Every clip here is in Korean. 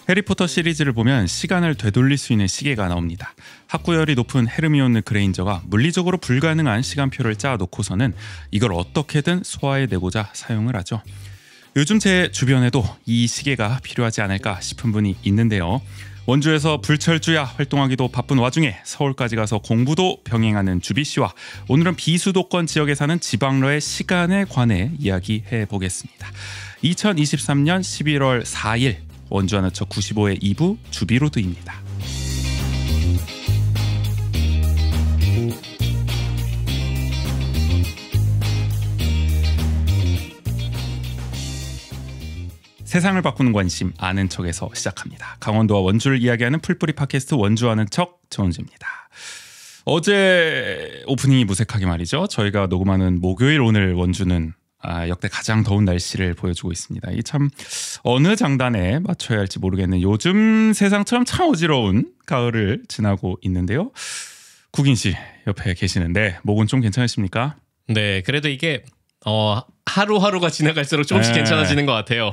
해리포터 시리즈를 보면 시간을 되돌릴 수 있는 시계가 나옵니다. 학구열이 높은 헤르미온느 그레인저가 물리적으로 불가능한 시간표를 짜놓고서는 이걸 어떻게든 소화해내고자 사용을 하죠. 요즘 제 주변에도 이 시계가 필요하지 않을까 싶은 분이 있는데요. 원주에서 불철주야 활동하기도 바쁜 와중에 서울까지 가서 공부도 병행하는 주비씨와 오늘은 비수도권 지역에 사는 지방러의 시간에 관해 이야기해 보겠습니다. 2023년 11월 4일 원주 하나처 95회 2부 주비로드입니다. 세상을 바꾸는 관심 아는 척에서 시작합니다. 강원도와 원주를 이야기하는 풀뿌리 팟캐스트 원주 아는 척 정은지입니다. 어제 오프닝이 무색하게 말이죠. 저희가 녹음하는 목요일 오늘 원주는 역대 가장 더운 날씨를 보여주고 있습니다. 이 참 어느 장단에 맞춰야 할지 모르겠는 요즘 세상처럼 참 어지러운 가을을 지나고 있는데요. 국인 씨 옆에 계시는데 목은 좀 괜찮으십니까? 네, 그래도 이게 하루하루가 지나갈수록 조금씩 괜찮아지는 것 같아요.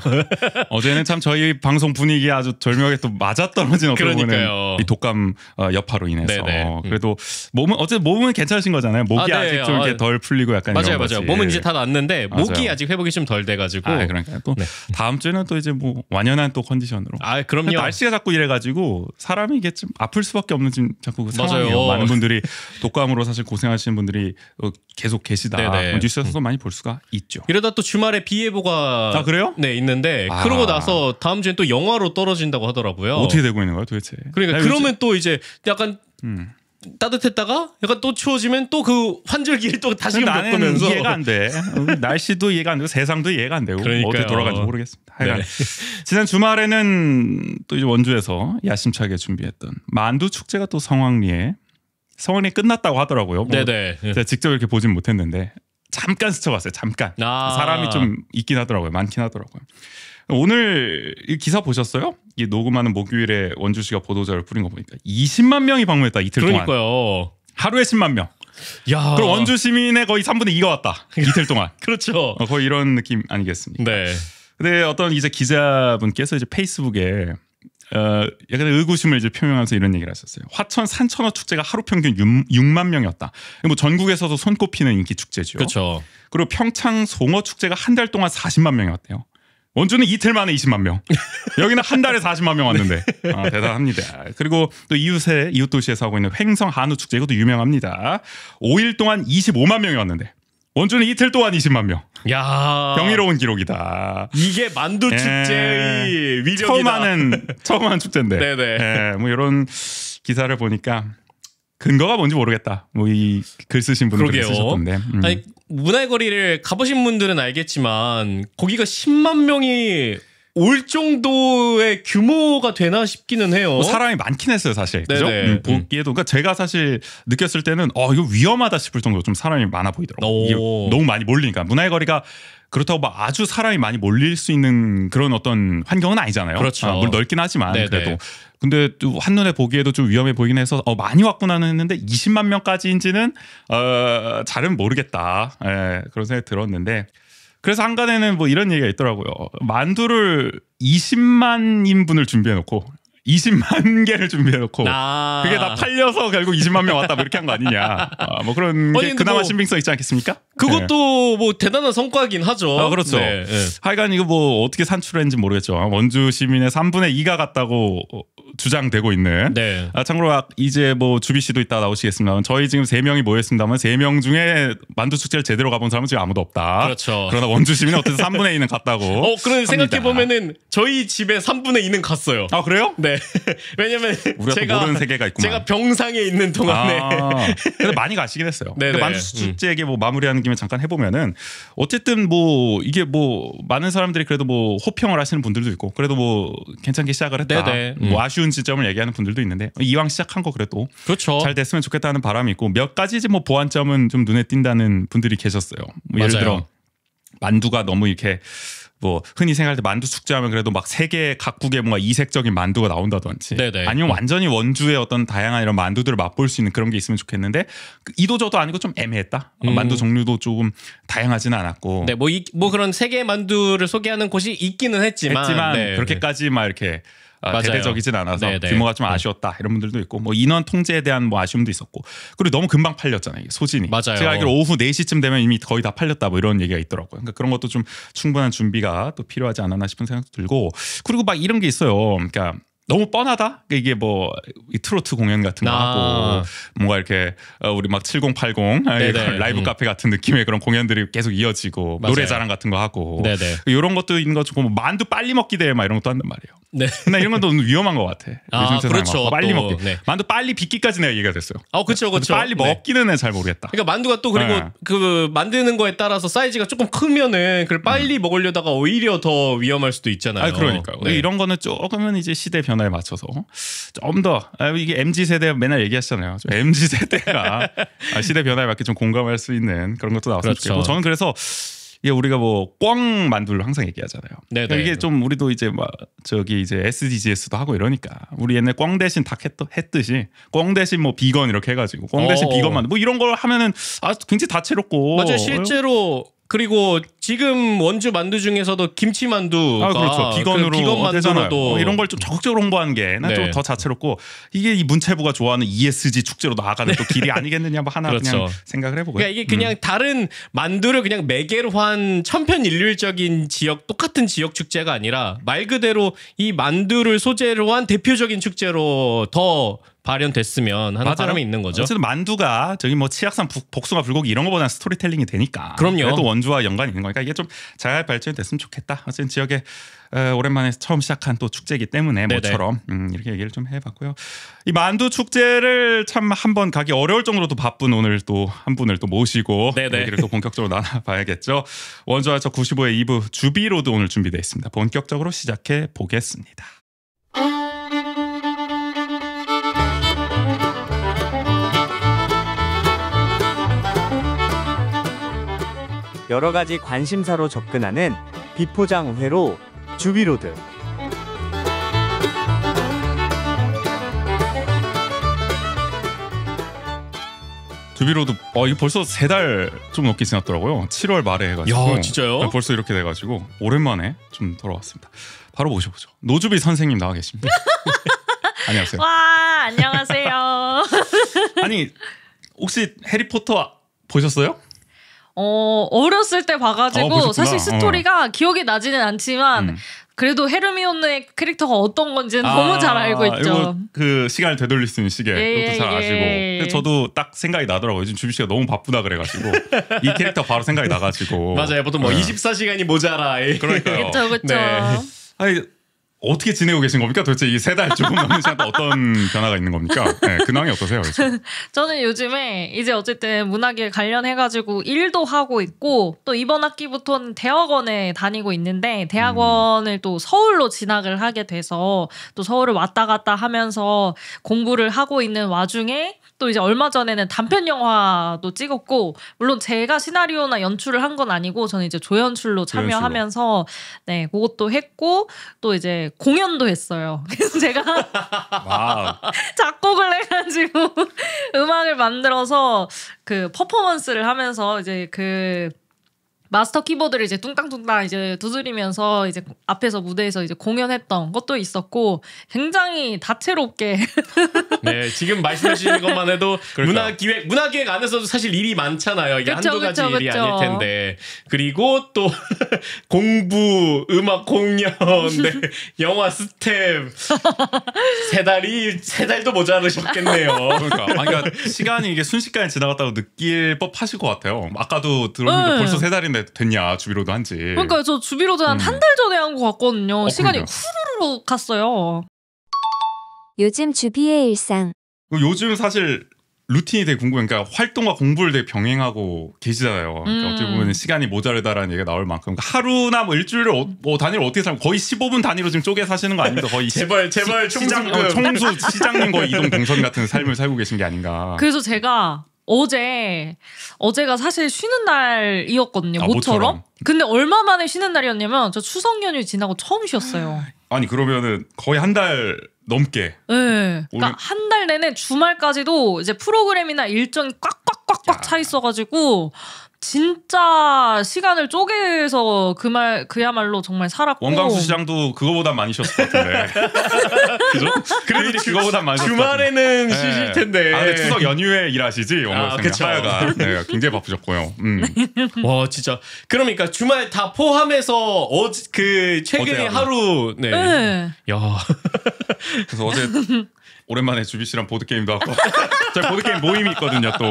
어제는 참 저희 방송 분위기 아주 절묘하게 또 맞아떨어진 어떤 부분은 이 독감 여파로 인해서 그래도 몸은 괜찮으신 거잖아요. 목이 아직 좀 이렇게 덜 풀리고 약간 맞아요, 이런 맞아요. 거지. 몸은 이제 다 났는데 목이 맞아요. 아직 회복이 좀 덜 돼가지고. 그러니까 또 다음 주에는 또 이제 뭐 완연한 또 컨디션으로. 그럼요. 날씨가 자꾸 이래가지고 사람이 이게 좀 아플 수밖에 없는 지금 자꾸 그 상황이에요. 맞아요. 많은 분들이 독감으로 사실 고생하시는 분들이 계속 계시다. 뉴스에서도 많이 볼 수가 있죠. 이러다 또 주말에 비 예보가 그래요? 네 있는데 그러고 나서 다음 주엔 또 영하로 떨어진다고 하더라고요. 어떻게 되고 있는 거야 도대체? 그러니까 그러면 또 이제 약간 따뜻했다가 약간 또 추워지면 또 그 환절기를 또 다시 겪으면서 이해가 안 돼. 날씨도 이해가 안 되고 세상도 이해가 안 되고 그러니까요. 어떻게 돌아가는지 모르겠습니다. 하여간 지난 주말에는 또 이제 원주에서 야심차게 준비했던 만두 축제가 또 성황리에 끝났다고 하더라고요. 네네. 제가 직접 이렇게 보진 못했는데 잠깐 스쳐봤어요. 잠깐. 사람이 좀 있긴 하더라고요. 많긴 하더라고요. 오늘 이 기사 보셨어요? 이 녹음하는 목요일에 원주시가 보도자를 뿌린 거 보니까 20만 명이 방문했다. 이틀 동안. 그러니까요. 하루에 10만 명. 야. 그럼 원주 시민의 거의 3분의 2가 왔다. 이틀 동안. 그렇죠. 거의 이런 느낌 아니겠습니까? 네. 근데 어떤 이제 기자분께서 이제 페이스북에 약간 의구심을 이제 표명하면서 이런 얘기를 하셨어요. 화천 산천어 축제가 하루 평균 6만 명이었다. 뭐 전국에서도 손꼽히는 인기 축제죠. 그렇죠. 그리고 평창 송어 축제가 한 달 동안 40만 명이 왔대요. 원주는 이틀 만에 20만 명. 여기는 한 달에 40만 명 왔는데 대단합니다. 그리고 또 이웃 도시에서 하고 있는 횡성 한우 축제 이것도 유명합니다. 5일 동안 25만 명이 왔는데 원주는 이틀 동안 20만 명. 야, 경이로운 기록이다. 이게 만두 축제의 위력이다. 처음 하는 축제인데. 네네. 뭐 이런 기사를 보니까 근거가 뭔지 모르겠다. 뭐 이 글 쓰신 분들이 쓰셨던데. 아니, 문화의 거리를 가보신 분들은 알겠지만 거기가 10만 명이 올 정도의 규모가 되나 싶기는 해요. 뭐 사람이 많긴 했어요, 사실. 그죠? 보기에도. 그러니까 제가 사실 느꼈을 때는 이거 위험하다 싶을 정도로 좀 사람이 많아 보이더라고요. 이게 너무 많이 몰리니까. 문화의 거리가 그렇다고 막 아주 사람이 많이 몰릴 수 있는 그런 어떤 환경은 아니잖아요. 그렇죠. 물론 넓긴 하지만 네네. 그래도. 근데 또 한눈에 보기에도 좀 위험해 보이긴 해서 많이 왔구나는 했는데 20만 명까지인지는 잘은 모르겠다. 그런 생각이 들었는데 그래서 한간에는 뭐 이런 얘기가 있더라고요. 만두를 20만 인분을 준비해놓고 20만 개를 준비해놓고 그게 다 팔려서 결국 20만 명 왔다 뭐 이렇게 한 거 아니냐. 뭐 그런 게 그나마 신빙성 있지 않겠습니까? 그것도 뭐 대단한 성과긴 하죠. 그렇죠. 네. 하여간 이거 뭐 어떻게 산출했는지 모르겠죠. 원주 시민의 3분의 2가 갔다고 주장되고 있는. 네. 참고로 이제 뭐 주비 씨도 이따 나오시겠습니다만 저희 지금 3명이 모였습니다만 3명 중에 만두 축제를 제대로 가본 사람은 지금 아무도 없다. 그렇죠. 그러나 원주 시민은 어쨌든 3분의 2는 갔다고. 그런 생각해 보면은 저희 집에 3분의 2는 갔어요. 그래요? 네. 왜냐면 우리가 모르는 세계가 있구만. 제가 병상에 있는 동안에 그래서 많이 가시긴 했어요. 그러니까 만두 축제 얘기 뭐 마무리하는 김에 잠깐 해보면은 어쨌든 뭐 이게 뭐 많은 사람들이 그래도 뭐 호평을 하시는 분들도 있고 그래도 뭐 괜찮게 시작을 했다. 뭐 아쉬운 지점을 얘기하는 분들도 있는데 이왕 시작한 거 그래도 그렇죠. 잘 됐으면 좋겠다는 바람이 있고 몇 가지 이제 뭐 보완점은 좀 눈에 띈다는 분들이 계셨어요. 뭐 예를 들어 만두가 너무 이렇게 뭐 흔히 생각할 때 만두 축제하면 그래도 막 세계 각국의 뭔가 이색적인 만두가 나온다든지 아니면 완전히 원주의 어떤 다양한 이런 만두들을 맛볼 수 있는 그런 게 있으면 좋겠는데 이도저도 아니고 좀 애매했다. 만두 종류도 조금 다양하지는 않았고. 뭐 그런 세계 만두를 소개하는 곳이 있기는 했지만 그렇게까지 막 이렇게 맞아요. 대대적이진 않아서 네네. 규모가 좀 아쉬웠다 이런 분들도 있고 뭐 인원 통제에 대한 뭐 아쉬움도 있었고 그리고 너무 금방 팔렸잖아요. 소진이. 맞아요. 제가 알기로 오후 4시쯤 되면 이미 거의 다 팔렸다 뭐 이런 얘기가 있더라고요. 그러니까 그런 것도 좀 충분한 준비가 또 필요하지 않았나 싶은 생각도 들고 그리고 막 이런 게 있어요. 그러니까 너무 뻔하다. 이게 뭐 트로트 공연 같은 거 하고 뭔가 이렇게 우리 막 7080 라이브 카페 같은 느낌의 그런 공연들이 계속 이어지고 맞아요. 노래자랑 같은 거 하고 네네. 이런 것도 있는 거 좋고 뭐 만두 빨리 먹기 대회 막 이런 것도 한단 말이에요. 네. 근데 이런 건 너무 위험한 것 같아. 요즘 그렇죠. 빨리 또, 먹기. 네. 만두 빨리 빚기까지 내가 얘기가 됐어요. 그렇죠. 빨리 먹기는 잘 모르겠다. 그러니까 만두가 또 그리고 그 만드는 거에 따라서 사이즈가 조금 크면은 그걸 빨리 먹으려다가 오히려 더 위험할 수도 있잖아요. 그러니까요. 이런 거는 조금은 이제 시대 변화에 맞춰서 좀 더 이게 MZ 세대 맨날 얘기하시잖아요. MZ 세대가 시대 변화에 맞게 좀 공감할 수 있는 그런 것도 나왔으면 좋겠고 저는 그래서 이게 우리가 뭐 꽝 만두를 항상 얘기하잖아요. 그러니까 이게 좀 우리도 이제 막 저기 이제 SDGs도 하고 이러니까 우리 옛날 꽝 대신 닭 했듯이 꽝 대신 뭐 비건 이렇게 해가지고 꽝 대신 비건 만두 뭐 이런 걸 하면은 굉장히 다채롭고 맞아요. 실제로 그리고 지금 원주 만두 중에서도 김치 만두가 그렇죠. 비건으로 비건 만두로도 이런 걸 좀 적극적으로 홍보하는 게 난 좀 더 자채롭고 이게 이 문체부가 좋아하는 ESG 축제로 나아가는 또 길이 아니겠느냐 뭐 하나 그렇죠. 그냥 생각을 해보고요. 그러니까 이게 그냥 다른 만두를 그냥 매개로 한 천편일률적인 지역 똑같은 지역 축제가 아니라 말 그대로 이 만두를 소재로 한 대표적인 축제로 더 발현됐으면 하는 바람이 있는 거죠. 어쨌든 만두가 저기 뭐 치악산 복숭아 불고기 이런 거보다는 스토리텔링이 되니까. 그럼요. 그래도 원주와 연관이 있는 거니까 이게 좀 잘 발전이 됐으면 좋겠다. 어쨌든 지역에 오랜만에 처음 시작한 또 축제이기 때문에 모처럼 이렇게 얘기를 좀 해봤고요. 이 만두 축제를 참 한번 가기 어려울 정도로 또 바쁜 오늘 또 한 분을 또 모시고 얘기를 또 본격적으로 나눠봐야겠죠. 원주와저 95의 2부 주비로드 오늘 준비되어 있습니다. 본격적으로 시작해 보겠습니다. 여러 가지 관심사로 접근하는 비포장 회로 주비로드. 주비로드 이거 벌써 3달 좀 넘게 지났더라고요. 7월 말에 해가지고. 야, 진짜요? 벌써 이렇게 돼가지고 오랜만에 좀 돌아왔습니다. 바로 모셔보죠. 노주비 선생님 나와 계십니다. 안녕하세요. 와, 안녕하세요. 아니 혹시 해리포터 보셨어요? 어렸을 때 봐가지고 보셨구나. 사실 스토리가 기억이 나지는 않지만 그래도 헤르미온느의 캐릭터가 어떤 건지는 너무 잘 알고 있죠. 이거 그 시간을 되돌릴 수 있는 시계 그것도 잘 아시고. 그래서 저도 딱 생각이 나더라고요. 요즘 주비 씨가 너무 바쁘다 그래가지고 이 캐릭터 바로 생각이 나가지고. 맞아요. 보통 뭐 24시간이 모자라. 그러니까요. 그렇죠. 네. 아니 어떻게 지내고 계신 겁니까? 도대체 이 3달 조금 넘는 시간 동안 어떤 변화가 있는 겁니까? 네, 근황이 어떠세요? 요즘? 저는 요즘에 이제 어쨌든 문학에 관련해가지고 일도 하고 있고 또 이번 학기부터는 대학원에 다니고 있는데 대학원을 또 서울로 진학을 하게 돼서 또 서울을 왔다 갔다 하면서 공부를 하고 있는 와중에 또 이제 얼마 전에는 단편 영화도 찍었고 물론 제가 시나리오나 연출을 한 건 아니고 저는 이제 조연출로 참여하면서 네 그것도 했고 또 이제 공연도 했어요. 그래서 제가 작곡을 해가지고 음악을 만들어서 그 퍼포먼스를 하면서 이제 그 마스터 키보드를 이제 뚱땅뚱땅 이제 두드리면서 이제 앞에서 무대에서 이제 공연했던 것도 있었고 굉장히 다채롭게 네 지금 말씀해 주시는 것만 해도 문화기획 안에서도 사실 일이 많잖아요. 이게 한두 가지 일이 아닐 텐데 그리고 또 공부, 음악 공연, 네, 영화 스텝 세 달도 모자르셨겠네요. 그러니까 시간이 이게 순식간에 지나갔다고 느낄 법하실 것 같아요. 아까도 들었는데 벌써 3달인데 됐냐 주비로드 한지. 그러니까 저 주비로드 한 달 전에 한 것 같거든요. 시간이 후루룩 갔어요. 요즘 주비의 일상. 요즘 사실 루틴이 되게 궁금해. 그러니까 활동과 공부를 되게 병행하고 계시잖아요. 그러니까 어떻게 보면 시간이 모자르다라는 얘기가 나올 만큼 그러니까 하루나 뭐 일주일을 뭐 단위로 어떻게 살고 거의 15분 단위로 지금 쪼개 사시는 거 아닙니까? 거의 제발 총수 시장님 거의 이동 동선 같은 삶을 살고 계신 게 아닌가. 그래서 제가 어제가 사실 쉬는 날이었거든요. 모처럼. 근데 얼마 만에 쉬는 날이었냐면 저 추석 연휴 지나고 처음 쉬었어요. 아니 그러면은 거의 한 달 넘게. 네. 그러니까 한 달 내내 주말까지도 이제 프로그램이나 일정이 꽉꽉꽉꽉 차 있어가지고 진짜 시간을 쪼개서 그야말로 정말 살았고 원광수 시장도 그거보다 많이 쉬었을 것 같은데. 그죠? 그래도 그거보다 많이 쉬었을 주말에는 쉬실 텐데. 아, 근데 추석 연휴에 일하시지 원광수 그쵸. 하여간 네, 굉장히 바쁘셨고요. 와 진짜 그러니까 주말 다 포함해서 그 최근에 어제 하루 네. 네. 야. 그래서 어제 오랜만에 주비 씨랑 보드게임도 하고 저희 보드게임 모임이 있거든요 또.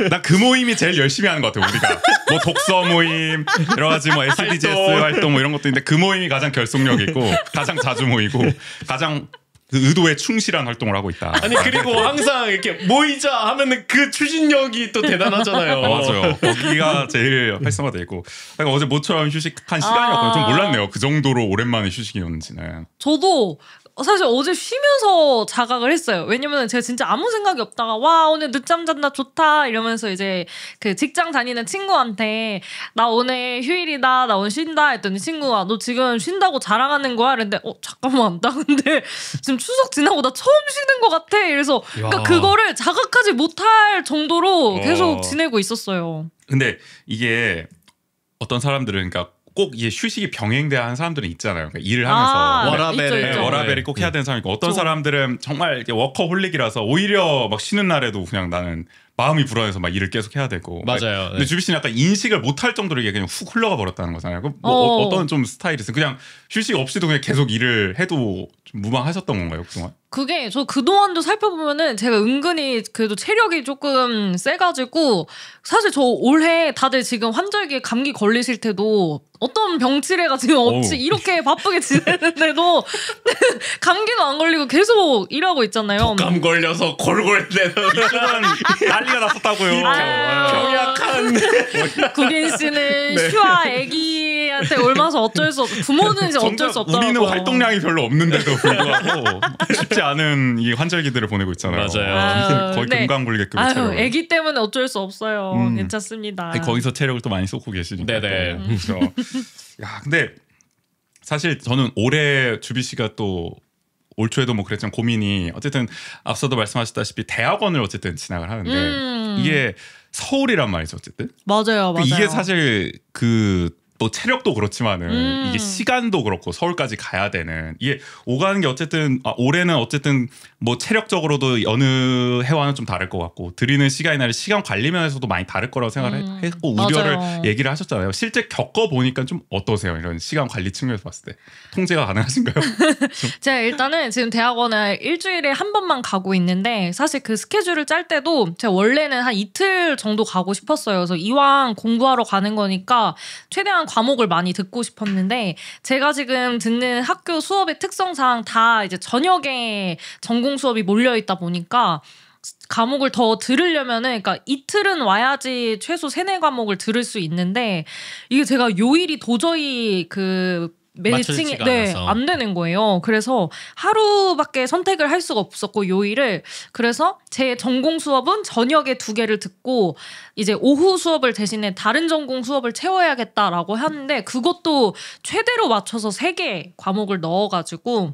나 그 모임이 제일 열심히 하는 것 같아요 우리가. 뭐 독서 모임 여러 가지 뭐 SDGs 활동 뭐 이런 것도 있는데 그 모임이 가장 결속력 있고 가장 자주 모이고 가장 그 의도에 충실한 활동을 하고 있다. 아니 그리고 항상 이렇게 모이자 하면은 그 추진력이 또 대단하잖아요. 맞아요. 거기가 제일 활성화돼 있고. 그러니까 어제 모처럼 휴식한 시간이었거든요. 좀 몰랐네요. 그 정도로 오랜만에 휴식이었는지는. 저도 사실 어제 쉬면서 자각을 했어요. 왜냐면 제가 진짜 아무 생각이 없다가 와 오늘 늦잠 잔다 좋다 이러면서 이제 그 직장 다니는 친구한테 나 오늘 휴일이다 나 오늘 쉰다 했더니 친구가 너 지금 쉰다고 자랑하는 거야? 그랬는데 잠깐만 나 근데 지금 추석 지나고 나 처음 쉬는 것 같아. 이래서 그러니까 그거를 자각하지 못할 정도로 계속 지내고 있었어요. 근데 이게 어떤 사람들은 그러니까 꼭 이게 휴식이 병행돼야 하는 사람들은 있잖아요. 그러니까 일을 하면서 워라벨이 꼭 해야 되는 사람이 있고 어떤 사람들은 정말 이렇게 워커홀릭이라서 오히려 막 쉬는 날에도 그냥 나는 마음이 불안해서 막 일을 계속 해야 되고. 맞아요. 근데 주비 씨는 약간 인식을 못할 정도로 이게 그냥 훅 흘러가 버렸다는 거잖아요. 뭐 어떤 좀 스타일이 있어요? 그냥 휴식 없이도 그냥 계속 일을 해도 좀 무방하셨던 건가요 그동안? 그게 저 그동안도 살펴보면은 제가 은근히 그래도 체력이 조금 세가지고 사실 저 올해 다들 지금 환절기에 감기 걸리실 때도 어떤 병치레가 지금 없이 이렇게 바쁘게 지내는데도 감기도 안 걸리고 계속 일하고 있잖아요. 독감 걸려서 골골대는 이쪽은 난리가 났었다고요. 병약한 구린 씨는 슈아 애기한테 옮아서 어쩔 수 없. 부모는 이제 어쩔 수 없더라고요. 우리는 활동량이 별로 없는데도 불구하고 쉽지 않은 이 환절기들을 보내고 있잖아요. 맞아요. 거의 금강불개급의 체력. 애기 때문에 어쩔 수 없어요. 괜찮습니다. 아니, 거기서 체력을 또 많이 쏟고 계시니까. 네네. 그렇죠. 야, 근데 사실 저는 올해 주비 씨가 또 올 초에도 뭐 그랬지만 고민이 어쨌든 앞서도 말씀하셨다시피 대학원을 어쨌든 진학을 하는데 이게 서울이란 말이죠 어쨌든. 맞아요. 이게 사실 그 또 체력도 그렇지만은 이게 시간도 그렇고 서울까지 가야 되는 이게 오가는 게 어쨌든 올해는 어쨌든 뭐 체력적으로도 어느 해와는 좀 다를 것 같고 드리는 시간이나 시간 관리 면에서도 많이 다를 거라고 생각을 했고 우려를 얘기를 하셨잖아요. 실제 겪어 보니까 좀 어떠세요? 이런 시간 관리 측면에서 봤을 때 통제가 가능하신가요? 제가 일단은 지금 대학원을 일주일에 한 번만 가고 있는데 사실 그 스케줄을 짤 때도 제가 원래는 한 이틀 정도 가고 싶었어요. 그래서 이왕 공부하러 가는 거니까 최대한 과목을 많이 듣고 싶었는데 제가 지금 듣는 학교 수업의 특성상 다 이제 저녁에 전공 수업이 몰려 있다 보니까 과목을 더 들으려면은 그러니까 이틀은 와야지 최소 3-4과목을 들을 수 있는데 이게 제가 요일이 도저히 그 매칭이 안 되는 거예요. 그래서 하루밖에 선택을 할 수가 없었고 요일을 그래서 제 전공 수업은 저녁에 2개를 듣고 이제 오후 수업을 대신에 다른 전공 수업을 채워야겠다라고 하는데 그것도 최대로 맞춰서 3개 과목을 넣어가지고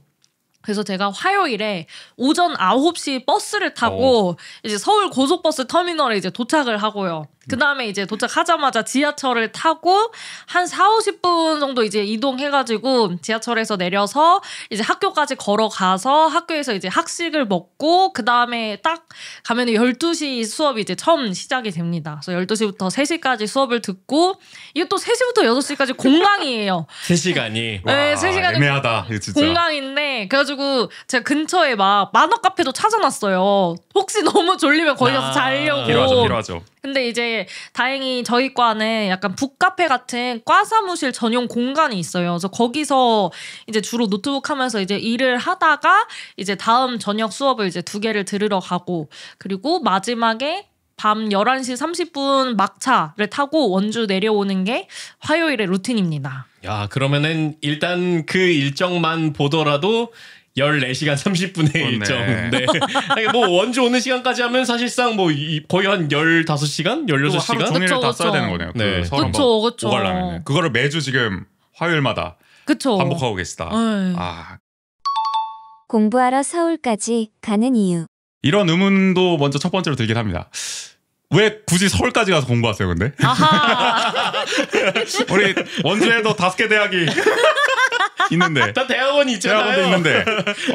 그래서 제가 화요일에 오전 9시 버스를 타고 이제 서울 고속버스 터미널에 이제 도착을 하고요. 그 다음에 이제 도착하자마자 지하철을 타고 한 40-50분 정도 이제 이동해가지고 지하철에서 내려서 이제 학교까지 걸어가서 학교에서 이제 학식을 먹고 그 다음에 딱 가면 12시 수업이 이제 처음 시작이 됩니다. 그래서 12시부터 3시까지 수업을 듣고 이게 또 3시부터 6시까지 공강이에요. 3시간이. 네, 3시간이 애매하다. 진짜. 공강인데 그래가지고 제가 근처에 막 만화 카페도 찾아놨어요. 혹시 너무 졸리면 거기 가서 자려고. 필요하죠. 근데 이제 다행히 저희 과는 약간 북카페 같은 과 사무실 전용 공간이 있어요. 그래서 거기서 이제 주로 노트북 하면서 이제 일을 하다가 이제 다음 저녁 수업을 이제 2개를 들으러 가고 그리고 마지막에 밤 11시 30분 막차를 타고 원주 내려오는 게 화요일의 루틴입니다. 야, 그러면은 일단 그 일정만 보더라도 14시간 30분의 일정. 네. 아니, 뭐 원주 오는 시간까지 하면 사실상 뭐 거의 한 15시간? 16시간? 하루 종일을 다 써야 되는 거네요. 네. 그쵸. 오가려면. 그거를 매주 지금 화요일마다 반복하고 계시다. 공부하러 서울까지 가는 이유. 이런 의문도 먼저 첫 번째로 들긴 합니다. 왜 굳이 서울까지 가서 공부하세요, 근데? 아하. 우리 원주에도 5개 대학이 있는데. 다 대학원이 있잖아요. 대학원도 있는데.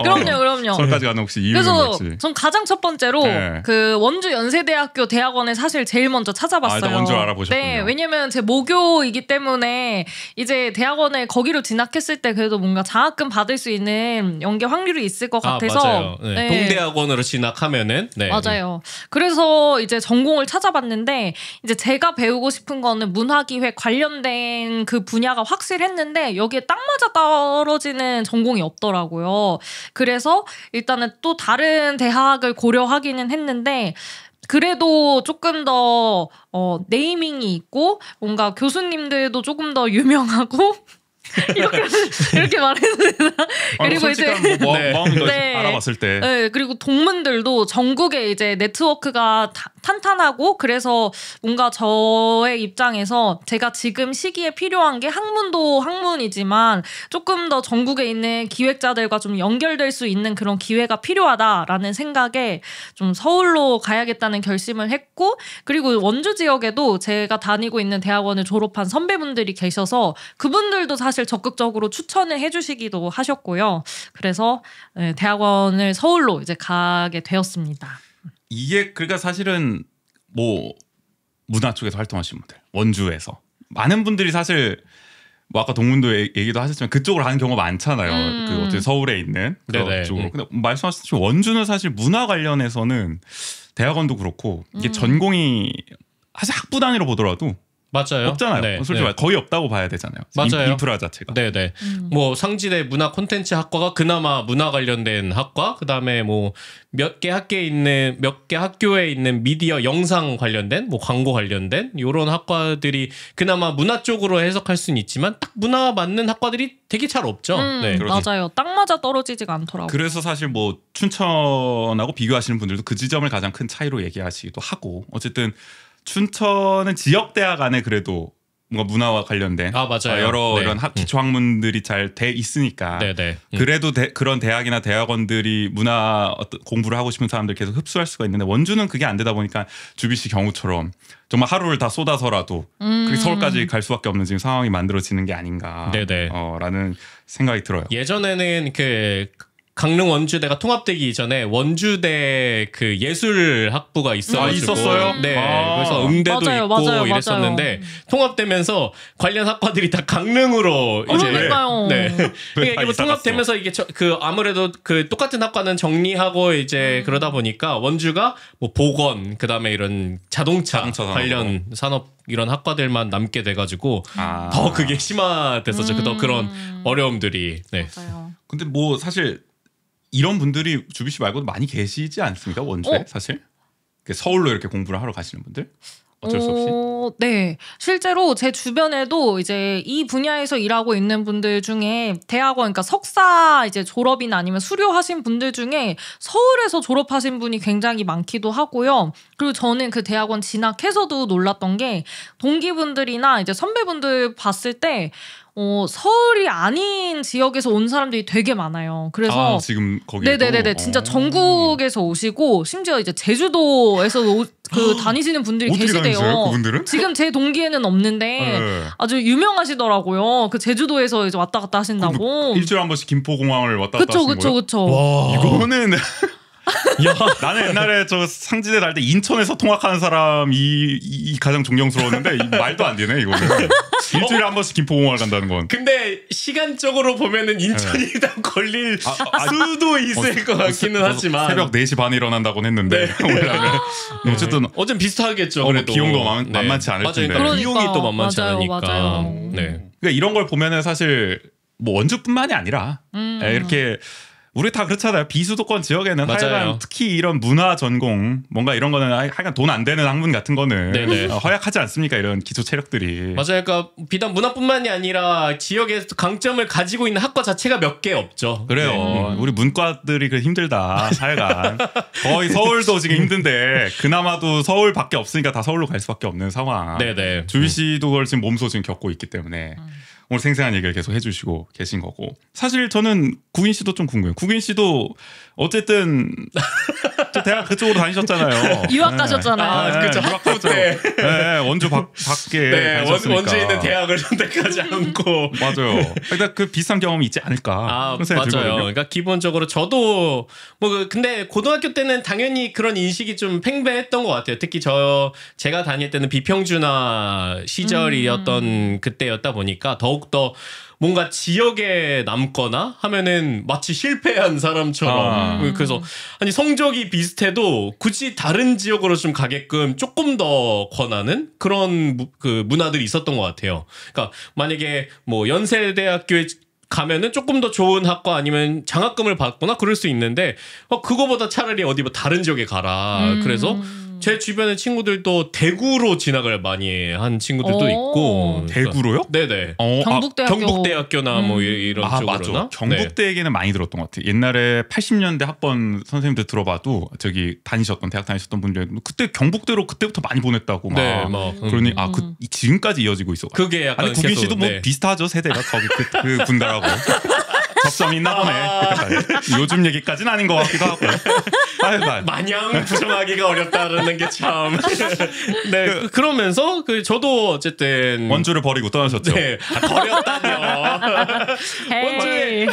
그럼요. 서울까지 가는 혹시 이유는 그래서 뭐지? 전 가장 첫 번째로 네. 그 원주 연세대학교 대학원을 사실 제일 먼저 찾아봤어요. 일단 원주 알아보셨군요. 네, 왜냐면 제 모교이기 때문에 이제 대학원을 거기로 진학했을 때 그래도 뭔가 장학금 받을 수 있는 연계 확률이 있을 것 같아서. 맞아요. 네. 네. 동대학원으로 진학하면은. 네. 맞아요. 그래서 이제 전공을 찾아봤는데 이제 제가 배우고 싶은 거는 문화기획 관련된 그 분야가 확실했는데 여기에 딱 맞아 떨어지는 전공이 없더라고요. 그래서 일단은 또 다른 대학을 고려하기는 했는데 그래도 조금 더 네이밍이 있고 뭔가 교수님들도 조금 더 유명하고 이렇게 말해도 되나? 그리고 이제 마음이 더 네. 알아봤을 때 네, 그리고 동문들도 전국에 이제 네트워크가 탄탄하고 그래서 뭔가 저의 입장에서 제가 지금 시기에 필요한 게 학문도 학문이지만 조금 더 전국에 있는 기획자들과 좀 연결될 수 있는 그런 기회가 필요하다라는 생각에 좀 서울로 가야겠다는 결심을 했고 그리고 원주 지역에도 제가 다니고 있는 대학원을 졸업한 선배분들이 계셔서 그분들도 사실 적극적으로 추천을 해주시기도 하셨고요. 그래서 대학원을 서울로 이제 가게 되었습니다. 이게 그러니까 사실은 뭐 문화 쪽에서 활동하시는 분들 원주에서 많은 분들이 사실 뭐 아까 동문도 얘기도 하셨지만 그쪽으로 가는 경우가 많잖아요. 그 어쨌든 서울에 있는 그쪽으로. 근데 말씀하셨듯이 원주는 사실 문화 관련해서는 대학원도 그렇고 이게 전공이 사실 학부 단위로 보더라도 맞아요. 없잖아요. 네, 솔직히 말해 거의 없다고 봐야 되잖아요. 맞아요. 인프라 자체가. 네네. 뭐 상지대 문화 콘텐츠 학과가 그나마 문화 관련된 학과, 그 다음에 뭐 몇 개 학교에 있는 미디어 영상 관련된, 뭐 광고 관련된 요런 학과들이 그나마 문화 쪽으로 해석할 수는 있지만 딱 문화 맞는 학과들이 되게 잘 없죠. 네. 맞아요. 딱 맞아 떨어지지가 않더라고요. 그래서 사실 뭐 춘천하고 비교하시는 분들도 그 지점을 가장 큰 차이로 얘기하시기도 하고 어쨌든. 춘천은 지역 대학 안에 그래도 뭔가 문화와 관련된 맞아요. 여러 네. 이런 기초 학문들이 잘 돼 있으니까 네네. 그래도 그런 대학이나 대학원들이 문화 어떤 공부를 하고 싶은 사람들 계속 흡수할 수가 있는데 원주는 그게 안 되다 보니까 주비 씨 경우처럼 정말 하루를 다 쏟아서라도 그렇게 서울까지 갈 수밖에 없는 지금 상황이 만들어지는 게 아닌가 라는 생각이 들어요. 예전에는 그 강릉 원주대가 통합되기 이전에 원주대 그 예술학부가 있어가지고 있었어요? 네. 그래서 음대도 맞아요, 있고 맞아요, 이랬었는데 통합되면서 관련 학과들이 다 강릉으로 이제 그러니까요. 네. 그러니까 이게 뭐 통합되면서 이게 그 아무래도 그 똑같은 학과는 정리하고 이제 그러다 보니까 원주가 뭐 보건 그다음에 이런 자동차 관련 산업 이런 학과들만 남게 돼가지고 더 그게 심화됐었죠. 더 그런 어려움들이. 네. 맞아요. 근데 뭐 사실 이런 분들이 주비 씨 말고도 많이 계시지 않습니까? 원주에 사실 서울로 이렇게 공부를 하러 가시는 분들 어쩔 수 없이. 네, 실제로 제 주변에도 이제 이 분야에서 일하고 있는 분들 중에 대학원, 그러니까 석사 이제 졸업이나 아니면 수료하신 분들 중에 서울에서 졸업하신 분이 굉장히 많기도 하고요. 그리고 저는 그 대학원 진학해서도 놀랐던 게 동기분들이나 이제 선배분들 봤을 때. 서울이 아닌 지역에서 온 사람들이 되게 많아요. 그래서 지금 거기에 네네네 진짜 전국에서 오시고 심지어 이제 제주도에서 다니시는 분들이 계시대요. 그분들은? 지금 제 동기에는 없는데 아주 유명하시더라고요. 그 제주도에서 이제 왔다 갔다 하신다고. 일주일에 한 번씩 김포공항을 왔다 갔다 하시는 거예요? 그쵸. 와. 이거는 나는 옛날에 저 상지대 달 때 인천에서 통학하는 사람이 이 가장 존경스러웠는데 말도 안 되네 이거는. 일주일에 한 번씩 김포공항을 간다는 건. 근데 시간적으로 보면은 인천이 일단 걸릴 수도 있을 것 같기는 하지만 새벽 4시 반에 일어난다고는 했는데 어쨌든 어쨌든 비슷하겠죠. 그래도 비용도 만만치 않을 텐데. 그러니까 비용이 또 만만치 않으니까. 맞아요. 네. 그러니까 이런 걸 보면은 사실 뭐 원주뿐만이 아니라 이렇게 우리 다 그렇잖아요. 비수도권 지역에는 하여간 특히 이런 문화 전공 뭔가 이런 거는 하여간 돈 안 되는 학문 같은 거는 허약하지 않습니까? 이런 기초 체력들이. 맞아요. 그러니까 비단 문화뿐만이 아니라 지역에서 강점을 가지고 있는 학과 자체가 몇 개 없죠. 그래요. 우리 문과들이 그 힘들다. 하여간 거의 서울도 지금 힘든데 그나마도 서울밖에 없으니까 다 서울로 갈 수밖에 없는 상황. 네네. 주희 씨도 그걸 지금 몸소 지금 겪고 있기 때문에. 오늘 생생한 얘기를 계속 해주시고 계신 거고 사실 저는 국인 씨도 좀 궁금해요. 국인 씨도 어쨌든 저 대학 그쪽으로 다니셨잖아요. 유학 가셨잖아요. 아, 그죠. 학부 때. 네, 원주 밖에 네, 다니셨으니까. 원주에 있는 대학을 선택하지 않고. 맞아요. 그러니까 그 비슷한 경험이 있지 않을까. 아, 그런 생각이 맞아요. 들거든요. 그러니까 기본적으로 저도 근데 고등학교 때는 당연히 그런 인식이 좀 팽배했던 것 같아요. 특히 제가 다닐 때는 비평준화 시절이었던 그때였다 보니까 더욱더 뭔가 지역에 남거나 하면은 마치 실패한 사람처럼 그래서 아니 성적이 비슷해도 굳이 다른 지역으로 좀 가게끔 조금 더 권하는 그런 그 문화들이 있었던 것 같아요. 그러니까 만약에 뭐 연세대학교에 가면은 조금 더 좋은 학과 아니면 장학금을 받거나 그럴 수 있는데 그거보다 차라리 어디 뭐 다른 지역에 가라. 그래서 제 주변의 친구들도 대구로 진학을 많이 한 친구들도 있고. 대구로요? 네네. 경북대학교. 나 뭐 이런 쪽으로나. 맞죠. 경북대 얘기는 많이 들었던 것 같아요. 옛날에 80년대 학번 선생님들 들어봐도 저기 대학 다니셨던 분들 그때 경북대로 그때부터 많이 보냈다고 막. 네, 막. 그러니 지금까지 이어지고 있어. 그게 약간 아니 국인 씨도 뭐 비슷하죠 세대가 거기 그 분들하고. 접점이 있나 보네. 요즘 얘기까지는 아닌 것 같기도 하고. 마냥 부정하기가 어렵다는 게 참. 네. 그러면서 저도 어쨌든 원주를 버리고 떠나셨죠. 네. 버렸다뇨. 원주에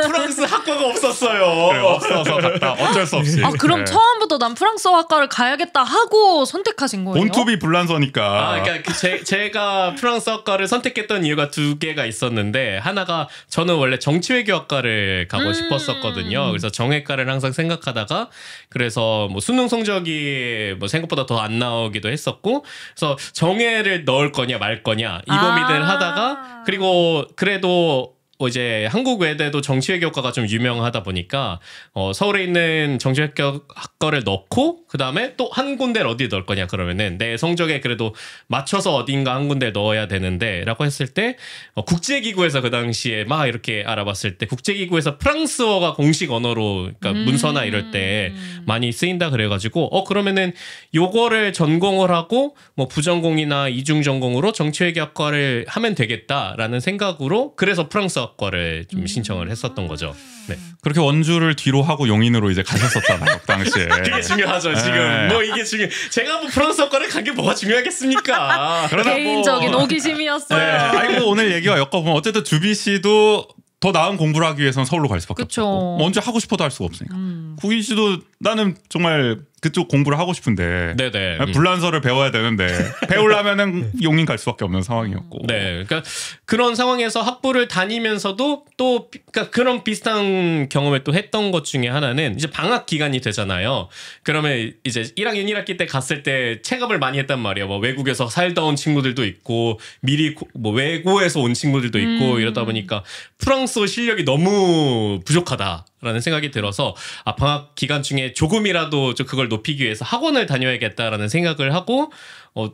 프랑스 학과가 없었어요. 그래, 없어서 갔다. 어쩔 수 없이. 그럼 처음부터 난 프랑스어 학과를 가야겠다 하고 선택하신 거예요? 본투비 불란서니까. 그러니까 제가 프랑스 학과를 선택했던 이유가 두 개가 있었는데 하나가 저는 원래 정치외교학과를 가고 싶었었거든요. 그래서 정외과를 항상 생각하다가 그래서 뭐 수능 성적이 뭐 생각보다 더 안 나오기도 했었고 그래서 정외를 넣을 거냐 말 거냐 이 고민을 하다가 그리고 그래도 이제 한국 외대도 정치외교학과가 좀 유명하다 보니까 서울에 있는 정치외교학과를 넣고 그 다음에 또 한 군데를 어디 넣을 거냐 그러면은 내 성적에 그래도 맞춰서 어딘가 한 군데 넣어야 되는데 라고 했을 때 국제기구에서 그 당시에 막 이렇게 알아봤을 때 국제기구에서 프랑스어가 공식 언어로 그러니까 문서나 이럴 때 많이 쓰인다 그래가지고 그러면은 요거를 전공을 하고 뭐 부전공이나 이중전공으로 정치외교학과를 하면 되겠다라는 생각으로 그래서 프랑스어 과를 좀 신청을 했었던 거죠. 네. 그렇게 원주를 뒤로 하고 용인으로 이제 가셨었잖아요. 그 당시에. 그게 중요하죠. 지금 뭐 이게 제가 뭐 프랑스어과를 간 게 뭐가 중요하겠습니까? 개인적인 호기심이었어요. 네. 아이고 오늘 얘기가 엮어보면 어쨌든 주비 씨도 더 나은 공부를 하기 위해서는 서울로 갈 수밖에 없고 먼저 하고 싶어도 할 수가 없으니까. 국인 씨도 나는 정말 그쪽 공부를 하고 싶은데 네네. 불란서를 배워야 되는데 배우려면은 용인 갈 수밖에 없는 상황이었고. 네, 그러니까 그런 상황에서 학부를 다니면서도 또 그러니까 그런 비슷한 경험을 또 했던 것 중에 하나는 이제 방학 기간이 되잖아요. 그러면 이제 1학년 1학기 때 갔을 때 체감을 많이 했단 말이에요. 뭐 외국에서 살다 온 친구들도 있고 미리 뭐 외고에서 온 친구들도 있고 이러다 보니까 프랑스어 실력이 너무 부족하다라는 생각이 들어서 방학 기간 중에 조금이라도 그걸 높이기 위해서 학원을 다녀야겠다라는 생각을 하고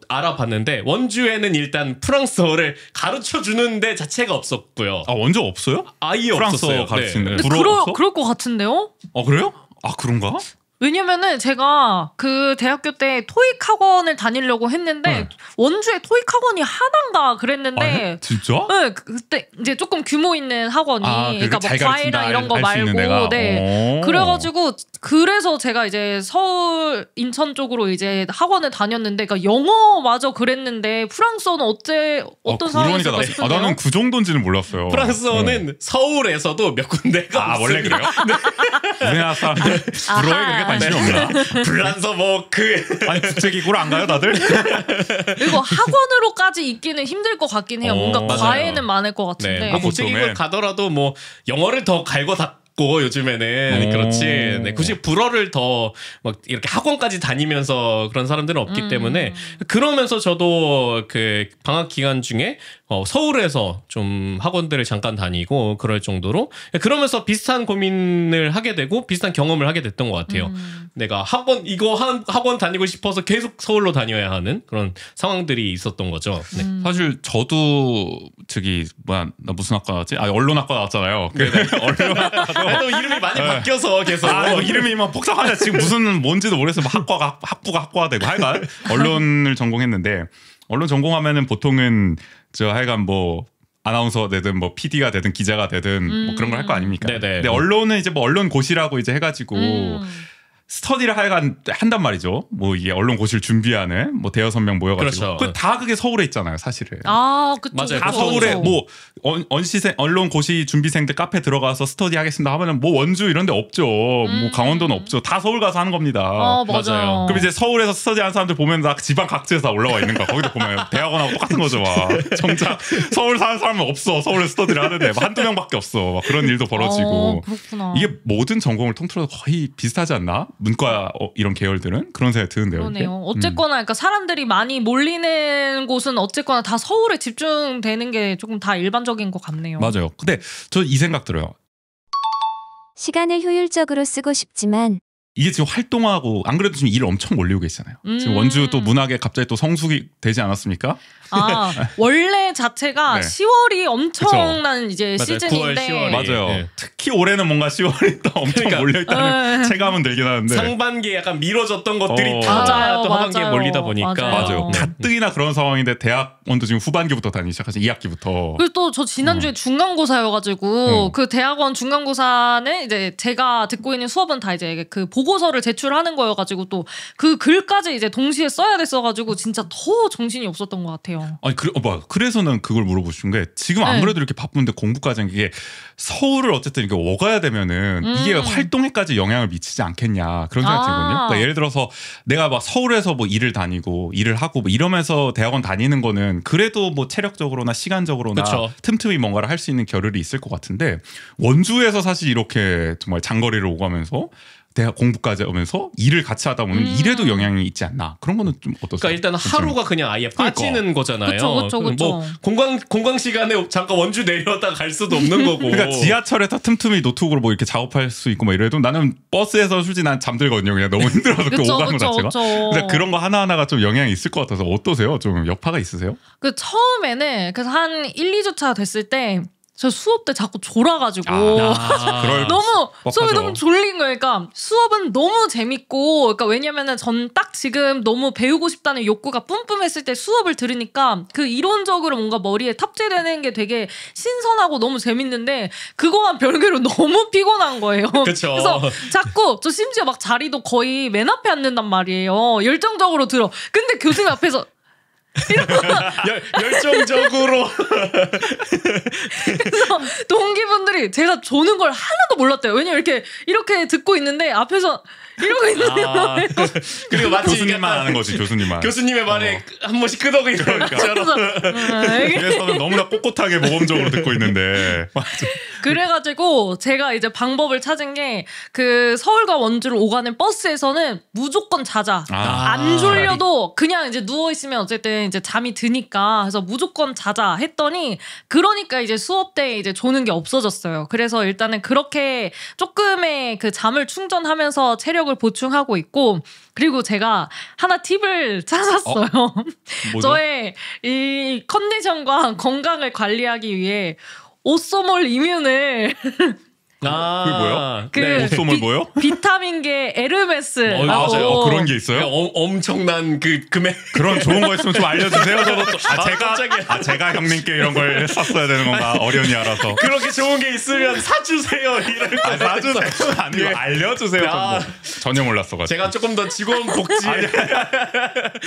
알아봤는데 원주에는 일단 프랑스어를 가르쳐 주는 데 자체가 없었고요. 원주 없어요? 아예 프랑스어 없었어요. 가르치는. 네. 그럴 것 같은데요? 그래요? 그런가? 왜냐면은 제가 그 대학교 때 토익 학원을 다니려고 했는데 원주에 토익 학원이 하나인가 그랬는데 진짜? 네, 그때 이제 조금 규모 있는 학원이 그러니까 뭐 과외랑 이런 거 말고 네 그래가지고 그래서 제가 이제 서울 인천 쪽으로 이제 학원을 다녔는데 그러니까 영어마저 그랬는데 프랑스어는 어떤 상황이었을까 싶은데요? 나는 그 정도인지는 몰랐어요. 프랑스어는 서울에서도 몇 군데가 없습니다. 원래 그래요? 우리나라 사람들 불어에 그렇게 관심이 없나? 불란서 아니 국제기구로 안 가요 다들? 그리고 학원으로까지 있기는 힘들 것 같긴 해요. 뭔가 맞아요. 과외는 많을 것 같은데. 네. 국제기구 가더라도 뭐 영어를 더 갈고 닦고 요즘에는 그렇지. 네. 굳이 불어를 더 막 이렇게 학원까지 다니면서 그런 사람들은 없기 때문에 그러면서 저도 그 방학 기간 중에 서울에서 좀 학원들을 잠깐 다니고 그럴 정도로 그러면서 비슷한 고민을 하게 되고 비슷한 경험을 하게 됐던 것 같아요. 내가 학원 다니고 싶어서 계속 서울로 다녀야 하는 그런 상황들이 있었던 거죠. 네. 사실 저도 나 무슨 학과 나왔지? 언론학과 나왔잖아요. 언론학과도 이름이 많이 바뀌어서 계속 이름이 막 복잡하냐 지금 뭔지도 모르겠어. 학부가 학과되고 하여간 언론을 전공했는데 언론 전공하면은 보통은 하여간 뭐 아나운서 되든 뭐 PD가 되든 기자가 되든 뭐 그런 걸 할 거 아닙니까? 네네. 근데 언론은 이제 뭐 언론고시라고 이제 해가지고 스터디를 한단 말이죠. 뭐 이게 언론고시를 준비하는 뭐 대여섯 명 모여가지고 그렇죠. 다 그게 서울에 있잖아요, 사실은. 아, 그쵸. 맞아요. 다 서울에 뭐 언론고시 준비생들 카페 들어가서 스터디 하겠습니다 하면은 뭐 원주 이런 데 없죠. 뭐 강원도는 없죠. 다 서울 가서 하는 겁니다. 맞아요. 그럼 이제 서울에서 스터디 하는 사람들 보면 다 지방 각지에서 다 올라와 있는 거야. 거기도 보면 대학원하고 똑같은 거죠. 막. 정작 서울 사는 사람은 없어. 서울에 스터디를 하는데 한두 명밖에 없어. 막 그런 일도 벌어지고. 그렇구나. 이게 모든 전공을 통틀어서 거의 비슷하지 않나? 문과 이런 계열들은? 그런 생각이 드는데요. 그러네요. 어쨌거나 그러니까 사람들이 많이 몰리는 곳은 어쨌거나 다 서울에 집중되는 게 조금 다 일반적인 것 같네요. 맞아요. 근데 저 이 생각 들어요. 시간을 효율적으로 쓰고 싶지만 이게 지금 활동하고 안 그래도 지금 일을 엄청 몰리고 계시잖아요. 지금 원주 또 문학에 갑자기 또 성숙이 되지 않았습니까? 아, 원래 자체가 네. 10월이 엄청난 이제 맞아요. 시즌인데 9월, 10월. 맞아요. 네. 특히 올해는 뭔가 10월이 또 엄청 그러니까. 몰려있다는 체감은 들긴 하는데 상반기에 약간 미뤄졌던 것들이 맞아요, 다 또 하반기에 맞아요. 몰리다 보니까 맞아요. 가뜩이나 그런 상황인데 대학원도 지금 후반기부터 다니기 시작하죠. 2학기부터. 그리고 또 저 지난주에 중간고사여가지고 그 대학원 중간고사는 이제 제가 듣고 있는 수업은 다 이제 그 보고서를 제출하는 거여가지고 또 그 글까지 이제 동시에 써야 됐어가지고 진짜 더 정신이 없었던 것 같아요. 아니 그래서는 그걸 물어보고 싶은 게 지금 안 네. 그래도 이렇게 바쁜데 공부까지 하는 게 서울을 어쨌든 이렇게 오가야 되면은 이게 활동에까지 영향을 미치지 않겠냐 그런 생각이 들거든요. 그러니까 예를 들어서 내가 막 서울에서 뭐 일을 다니고 일을 하고 뭐 이러면서 대학원 다니는 거는 그래도 뭐 체력적으로나 시간적으로나 그쵸. 틈틈이 뭔가를 할 수 있는 겨를이 있을 것 같은데 원주에서 사실 이렇게 정말 장거리를 오가면서 대학 공부까지 하면서 일을 같이 하다 보면 일에도 영향이 있지 않나 그런 거는 좀 어떠세요? 그러니까 일단 하루가 그냥 아예 빠지는 거잖아요. 그쵸. 뭐 공강 시간에 잠깐 원주 내려다 갈 수도 없는 거고. 그러니까 지하철에서 틈틈이 노트북으로 뭐 이렇게 작업할 수 있고 뭐 이래도 나는 버스에서 솔직히 난 잠들거든요. 그냥 너무 힘들어서 그 오가는 것 자체가. 그래서 그런 거 하나하나가 좀 영향이 있을 것 같아서 어떠세요? 좀 여파가 있으세요? 그 처음에는 그래서 한 1, 2주차 됐을 때 저 수업 때 자꾸 졸아가지고 너무 수업이 너무 졸린 거예요. 그러니까 수업은 너무 재밌고 그러니까 왜냐면은 전 딱 지금 너무 배우고 싶다는 욕구가 뿜뿜했을 때 수업을 들으니까 그 이론적으로 뭔가 머리에 탑재되는 게 되게 신선하고 너무 재밌는데 그거와 별개로 너무 피곤한 거예요. 그쵸. 그래서 자꾸 저 심지어 막 자리도 거의 맨 앞에 앉는단 말이에요. 열정적으로 들어. 근데 교수님 앞에서 열정적으로 그래서 동기분들이 제가 조는 걸 하나도 몰랐대요. 왜냐면 이렇게 듣고 있는데 앞에서 이러고 있는 거예요. 그리고 마치 교수님만 하는 거지 교수님만. 교수님의 말에 한 번씩 끄덕이는 것처럼. 그래서는 너무나 꼿꼿하게 모범적으로 듣고 있는데. 그래가지고 제가 이제 방법을 찾은 게 그 서울과 원주를 오가는 버스에서는 무조건 자자. 안 졸려도 그냥 이제 누워 있으면 어쨌든 이제 잠이 드니까 그래서 무조건 자자 했더니 그러니까 이제 수업 때 이제 조는 게 없어졌어요. 그래서 일단은 그렇게 조금의 그 잠을 충전하면서 체력을 보충하고 있고 그리고 제가 하나 팁을 찾았어요. 저의 이 컨디션과 건강을 관리하기 위해 오쏘몰 이뮨을 그게 뭐예요? 그 오쏘몰 뭐요? 비타민계 에르메스라고 맞아요. 그런 게 있어요? 엄청난 그 금액 그런 좋은 거 있으면 좀 알려주세요. 저도 제가 형님께 이런 걸 샀어야 되는 건가 어련히 알아서. 그렇게 좋은 게 있으면 사주세요. 이럴 거 사주세요. 아니고 알려주세요. 전혀 몰랐어가지고. 제가 조금 더 직원 복지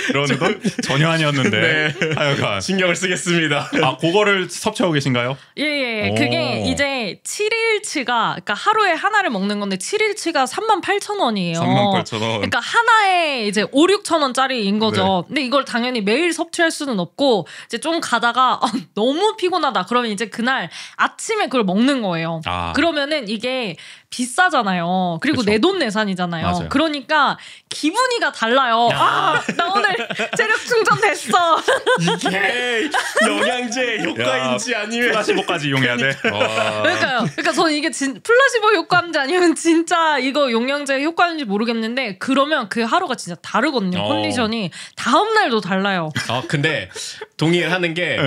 그런 건 전혀 아니었는데 하여간 신경을 쓰겠습니다. 그거를 섭취하고 계신가요? 예. 그게 이제 7일치가 그러니까 하루에 하나를 먹는 건데 7일치가 38,000원이에요. 38,000원. 그러니까 하나에 이제 5, 6,000원짜리인 거죠. 근데 이걸 당연히 매일 섭취할 수는 없고 이제 좀 가다가 너무 피곤하다. 그러면 이제 그날 아침에 그걸 먹는 거예요. 그러면은 이게 비싸잖아요. 그리고 내돈내산이잖아요. 맞아요. 그러니까 기분이가 달라요. 나 오늘 체력 충전됐어. 이게 영양제 효과인지 아니면 플라시보까지 이용해야 돼. 그러니까요. 그러니까 저는 이게 플라시보 효과인지 아니면 진짜 이거 영양제 효과인지 모르겠는데 그러면 그 하루가 진짜 다르거든요. 컨디션이 다음 날도 달라요. 근데 동의하는 게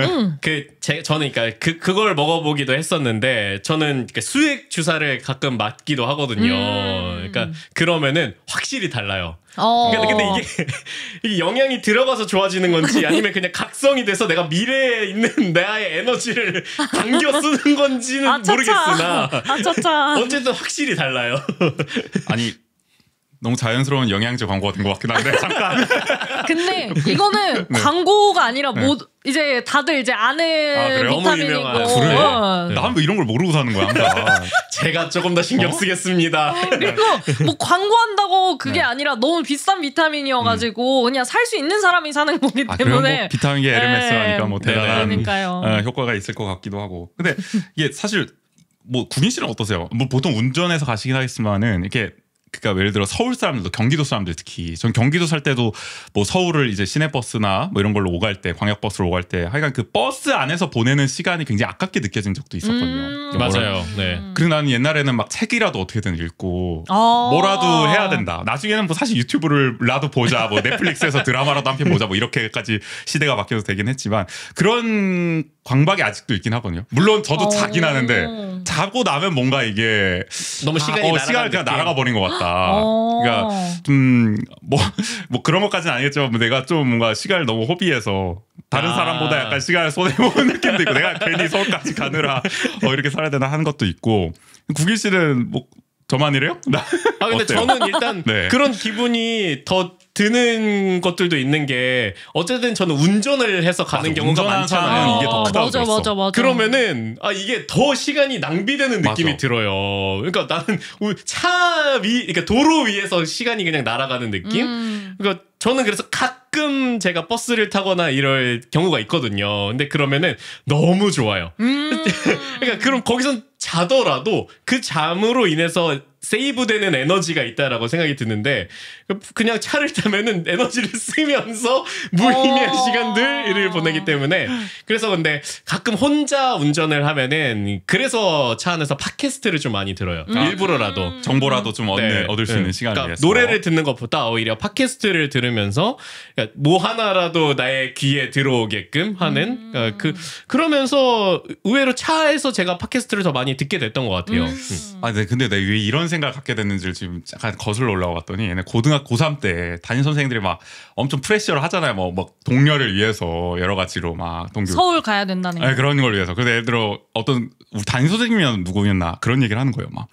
저는 그러니까 그걸 먹어보기도 했었는데 저는 수액 주사를 가끔 맞기도 하거든요. 그러니까 그러면은 확실히 달라요. 근데 이게 영양이 들어가서 좋아지는 건지 아니면 그냥 각성이 돼서 내가 미래에 있는 나의 에너지를 당겨 쓰는 건지는 모르겠으나 어쨌든 확실히 달라요. 아니 너무 자연스러운 영양제 광고가 된 것 같긴 한데 잠깐. 근데 이거는 광고가 아니라 이제 다들 이제 아는 비타민이고. 그래? 나 한번 이런 걸 모르고 사는 거야 항상. 제가 조금 더 신경 쓰겠습니다. 그리고 뭐 광고한다고 그게 아니라 너무 비싼 비타민이어가지고 그냥 살 수 있는 사람이 사는 거기 때문에. 뭐 비타민계 에르메스라니까 뭐 대단한 효과가 있을 것 같기도 하고. 근데 이게 사실 뭐 구민 씨는 어떠세요? 뭐 보통 운전해서 가시긴 하겠지만은 이렇게. 그러니까 예를 들어 서울 사람들도 경기도 사람들 특히 전 경기도 살 때도 뭐 서울을 이제 시내버스나 뭐 이런 걸로 오갈 때 광역버스로 오갈 때 하여간 그 버스 안에서 보내는 시간이 굉장히 아깝게 느껴진 적도 있었거든요. 맞아요. 네. 그리고 나는 옛날에는 막 책이라도 어떻게든 읽고 뭐라도 해야 된다. 나중에는 뭐 사실 유튜브를라도 보자, 뭐 넷플릭스에서 드라마라도 한 편 보자, 뭐 이렇게까지 시대가 바뀌어서 되긴 했지만 그런 광박이 아직도 있긴 하거든요. 물론 저도 자긴 하는데 자고 나면 뭔가 이게 너무 시간이 그냥 날아가 버린 것 같다. 그러니까 좀 뭐 그런 것까지는 아니겠지만 내가 좀 뭔가 시간을 너무 허비해서 다른 사람보다 약간 시간을 손해보는 느낌도 있고 내가 괜히 서울까지 가느라 이렇게 살아야 되나 하는 것도 있고. 국일 씨는 뭐 저만 이래요? 근데 저는 일단 그런 기분이 더 드는 것들도 있는 게 어쨌든 저는 운전을 해서 가는 경우가 많잖아요. 이게 더 크다고 맞아. 그러면은 이게 더 시간이 낭비되는 느낌이 들어요. 그러니까 나는 그러니까 도로 위에서 시간이 그냥 날아가는 느낌? 그러니까 저는 그래서 가끔 제가 버스를 타거나 이럴 경우가 있거든요. 근데 그러면은 너무 좋아요. 그러니까 그럼 거기선 자더라도 그 잠으로 인해서 세이브되는 에너지가 있다라고 생각이 드는데 그냥 차를 타면은 에너지를 쓰면서 무의미한 시간들을 보내기 때문에 그래서 근데 가끔 혼자 운전을 하면은 그래서 차 안에서 팟캐스트를 좀 많이 들어요. 일부러라도 정보라도 좀 얻을 수 있는 시간을 그러니까 위해서 노래를 듣는 것보다 오히려 팟캐스트를 들으면서 그러니까 뭐 하나라도 나의 귀에 들어오게끔 하는 그러면서 의외로 차에서 제가 팟캐스트를 더 많이 듣게 됐던 것 같아요. 네, 근데 내가 왜 이런 생각을 갖게 됐는지를 지금 약간 거슬러 올라왔더니 얘네 고등학교 고3 때 담임 선생님들이 막 엄청 프레셔를 하잖아요. 뭐 동료를 위해서 여러 가지로 막 서울 가야 된다는 거. 그런 걸 위해서. 그래서 예를 들어 어떤 우리 담임 선생님이면 누구였나 그런 얘기를 하는 거예요. 막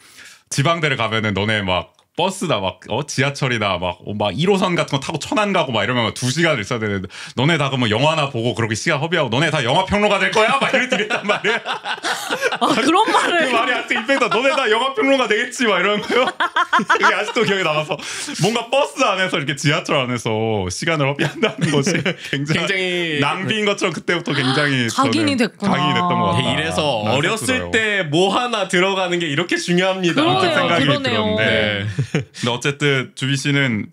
지방대를 가면은 너네 막 버스다 막 지하철이다 막 1호선 같은 거 타고 천안 가고 막 이러면 2시간을 있어야 되는데 너네 다 그러면 영화나 보고 그렇게 시간 허비하고 너네 다 영화 평론가 될 거야? 막 이렇게 했단 말이야. 그런 말을. 그 말이 아직도 입에다 너네 다 영화 평론가 되겠지 막 이런 거요. 그게 아직도 기억에 남아서 뭔가 버스 안에서 이렇게 지하철 안에서 시간을 허비한다는 것이 굉장히 낭비인 것처럼 그때부터 굉장히 각인이 됐구나. 각인이 됐던 것 같다. 이래서 어렸을 때 뭐 하나 들어가는 게 이렇게 중요합니다. 그런 생각이 그러네요. 들었는데 근데 어쨌든 주비 씨는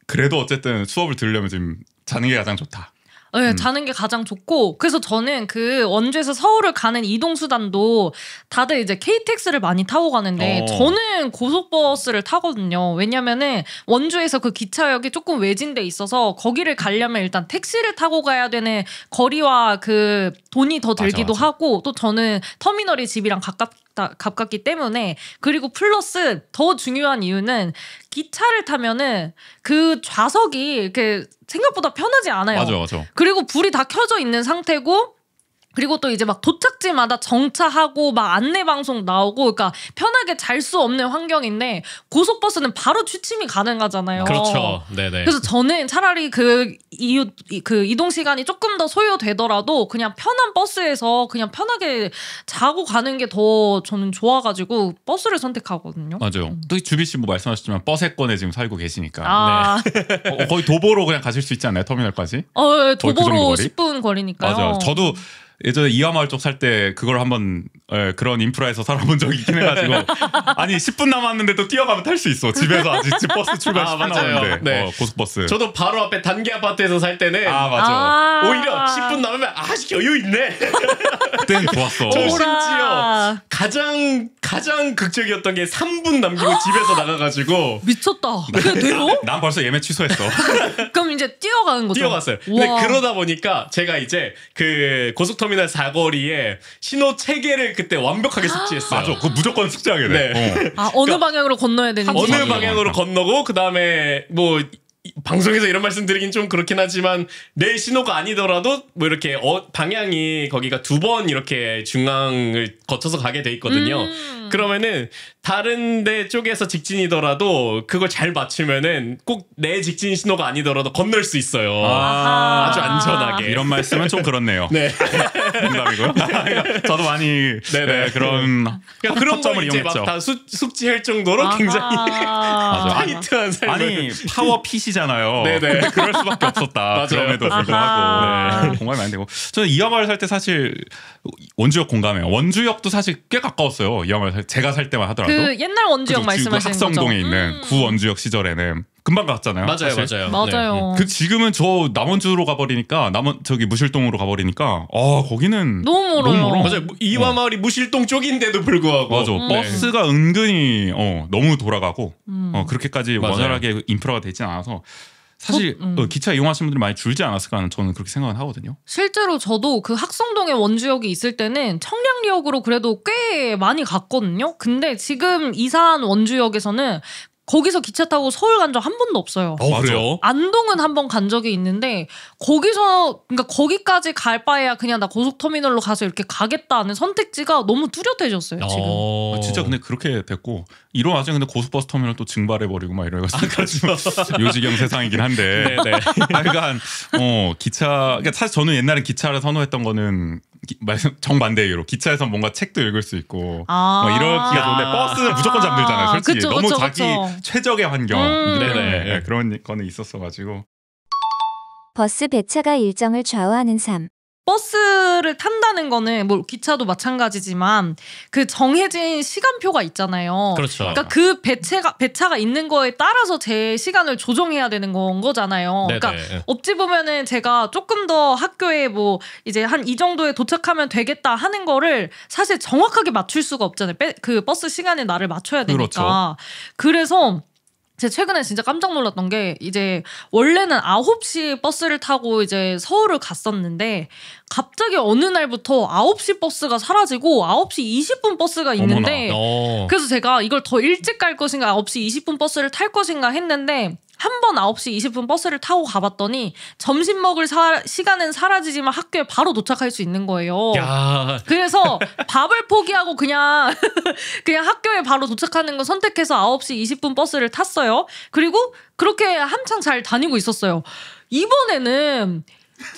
그래도 어쨌든 수업을 들으려면 지금 자는 게 가장 좋다. 네, 자는 게 가장 좋고 그래서 저는 그 원주에서 서울을 가는 이동 수단도 다들 이제 KTX를 많이 타고 가는데 저는 고속버스를 타거든요. 왜냐면은 원주에서 그 기차역이 조금 외진데 있어서 거기를 가려면 일단 택시를 타고 가야 되는 거리와 그 돈이 더 들기도 하고 또 저는 터미널이 집이랑 가깝기 때문에 그리고 플러스 더 중요한 이유는 기차를 타면은 그 좌석이 이렇게 생각보다 편하지 않아요. 맞아. 그리고 불이 다 켜져 있는 상태고 그리고 또 이제 막 도착지마다 정차하고 막 안내 방송 나오고 그러니까 편하게 잘 수 없는 환경인데 고속버스는 바로 취침이 가능하잖아요. 그렇죠. 네네. 그래서 저는 차라리 그 이동 시간이 조금 더 소요되더라도 그냥 편한 버스에서 그냥 편하게 자고 가는 게 더 저는 좋아가지고 버스를 선택하거든요. 맞아요. 또 주비 씨 뭐 말씀하셨지만 버스권에 지금 살고 계시니까 거의 도보로 그냥 가실 수 있지 않나요? 터미널까지? 도보로 10분 거리니까요. 맞아요. 저도 예전에 이화마을 쪽 살 때 그걸 한번 그런 인프라에서 살아본 적이 있긴 해가지고 아니 10분 남았는데 또 뛰어가면 탈 수 있어. 집에서 아직 버스 출발 10분 남았는데 고속버스. 저도 바로 앞에 단기 아파트에서 살 때는 맞아. 오히려 10분 남으면 아직 여유 있네. 그때는 좋았어. 저 심지어 가장 극적이었던 게 3분 남기고 집에서 나가가지고 미쳤다. 그게 돼요? 난 벌써 예매 취소했어. 그럼 이제 뛰어가는 거죠? 뛰어갔어요. 근데 그러다 보니까 제가 이제 그 고속터미널 고속터미널 사거리에 신호 체계를 그때 완벽하게 숙지했어요. 맞아. 그거 무조건 숙지하게 돼. 네. 어느 방향으로 건너야 되는지. 어느 방향으로 건너고 그다음에 뭐 방송에서 이런 말씀 드리긴 좀 그렇긴 하지만 내 신호가 아니더라도 뭐 이렇게 방향이 거기가 2번 이렇게 중앙을 거쳐서 가게 돼 있거든요. 그러면은 다른 데 쪽에서 직진이더라도 그걸 잘 맞추면은 꼭 내 직진 신호가 아니더라도 건널 수 있어요. 아주 안전하게. 이런 말씀은 좀 그렇네요. 네. 농담이고요. 저도 많이 그런 점을 이용했죠. 다 숙지할 정도로 굉장히 타이트한 삶을. 아니 파워 핏이잖아요. 네네. 근데 그럴 수밖에 없었다. 그럼에도 불구하고 공감이 많이 되고. 저는 이화마을 살 때 사실 원주역 공감해요. 원주역도 사실 꽤 가까웠어요. 이화마을 제가 살 때만 하더라도. 그 옛날 원주역 말씀하시는 거죠? 학성동에 있는 구원주역 시절에는 금방 갔잖아요. 맞아요. 그 지금은 저 남원주로 가버리니까 저기 무실동으로 가버리니까 거기는 너무 멀어요. 맞아요. 이화마을이 무실동 쪽인데도 불구하고 맞아. 버스가 은근히 너무 돌아가고 그렇게까지 원활하게 인프라가 되지 않아서 사실 기차 이용하시는 분들이 많이 줄지 않았을까 하는 저는 그렇게 생각은 하거든요. 실제로 저도 그 학성동에 원주역이 있을 때는 청량리역으로 그래도 꽤 많이 갔거든요. 근데 지금 이사한 원주역에서는 거기서 기차 타고 서울 간 적 한 번도 없어요. 그래요? 안동은 한 번 간 적이 있는데 그러니까 거기까지 갈 바에야 그냥 나 고속터미널로 가서 이렇게 가겠다는 선택지가 너무 뚜렷해졌어요. 지금. 진짜 근데 그렇게 됐고 이런 와중에 근데 고속버스 터미널 또 증발해버리고 막 이래가지고 요지경 세상이긴 한데. 약간 기차. 그러니까 사실 저는 옛날에 기차를 선호했던 거는 정반대로 기차에서 뭔가 책도 읽을 수 있고 이러기가 좋은데 버스는 무조건 잠들잖아요. 솔직히 너무 자기 최적의 환경이기 때문에 그런 거는 있었어가지고. 버스 배차가 일정을 좌우하는 삶. 버스를 탄다는 거는 뭐 기차도 마찬가지지만 그 정해진 시간표가 있잖아요. 그렇죠. 그러니까 그 배차가 있는 거에 따라서 제 시간을 조정해야 되는 거잖아요. 그러니까 어찌 보면은 제가 조금 더 학교에 뭐 이제 한 이 정도에 도착하면 되겠다 하는 거를 사실 정확하게 맞출 수가 없잖아요. 그 버스 시간에 나를 맞춰야 되니까. 그렇죠. 그래서 제가 최근에 진짜 깜짝 놀랐던 게 이제 원래는 9시 버스를 타고 이제 서울을 갔었는데 갑자기 어느 날부터 9시 버스가 사라지고 9시 20분 버스가 있는데 그래서 제가 이걸 더 일찍 갈 것인가 9시 20분 버스를 탈 것인가 했는데 한 번 9시 20분 버스를 타고 가봤더니 점심 먹을 시간은 사라지지만 학교에 바로 도착할 수 있는 거예요. 그래서 밥을 포기하고 그냥 학교에 바로 도착하는 거 선택해서 9시 20분 버스를 탔어요. 그리고 그렇게 한창 잘 다니고 있었어요.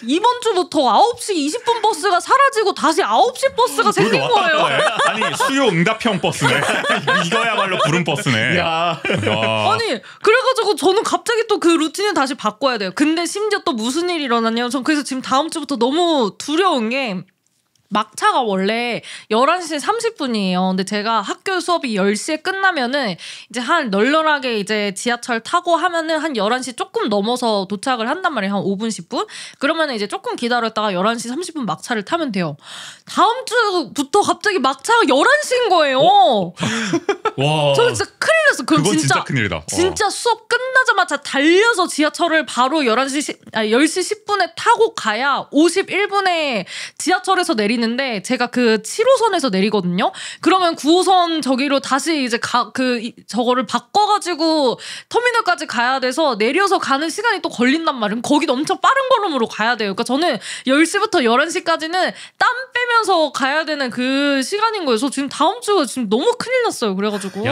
이번 주부터 9시 20분 버스가 사라지고 다시 9시 버스가 생긴 거예요. 아니 수요 응답형 버스네. 이거야말로 구름 버스네. 아니 그래가지고 저는 갑자기 또 그 루틴을 다시 바꿔야 돼요. 근데 심지어 또 무슨 일이 일어났냐면 전 그래서 지금 다음 주부터 너무 두려운 게 막차가 원래 11시 30분이에요. 근데 제가 학교 수업이 10시에 끝나면은 이제 한 널널하게 이제 지하철 타고 하면은 한 11시 조금 넘어서 도착을 한단 말이에요. 한 5분, 10분? 그러면은 이제 조금 기다렸다가 11시 30분 막차를 타면 돼요. 다음 주부터 갑자기 막차가 11시인 거예요. 와. 저 진짜 큰일 났어. 그건 진짜 큰일이다. 진짜 수업 끝나자마자 달려서 지하철을 바로 10시 10분에 타고 가야 51분에 지하철에서 내리는 근데 제가 그 7호선에서 내리거든요. 그러면 9호선 저기로 다시 이제 저거를 바꿔가지고 터미널까지 가야 돼서 내려서 가는 시간이 또 걸린단 말이에요. 거기도 엄청 빠른 걸음으로 가야 돼요. 그러니까 저는 10시부터 11시까지는 땀 빼면서 가야 되는 그 시간인 거예요. 저 지금 다음 주가 지금 너무 큰일 났어요. 그래가지고.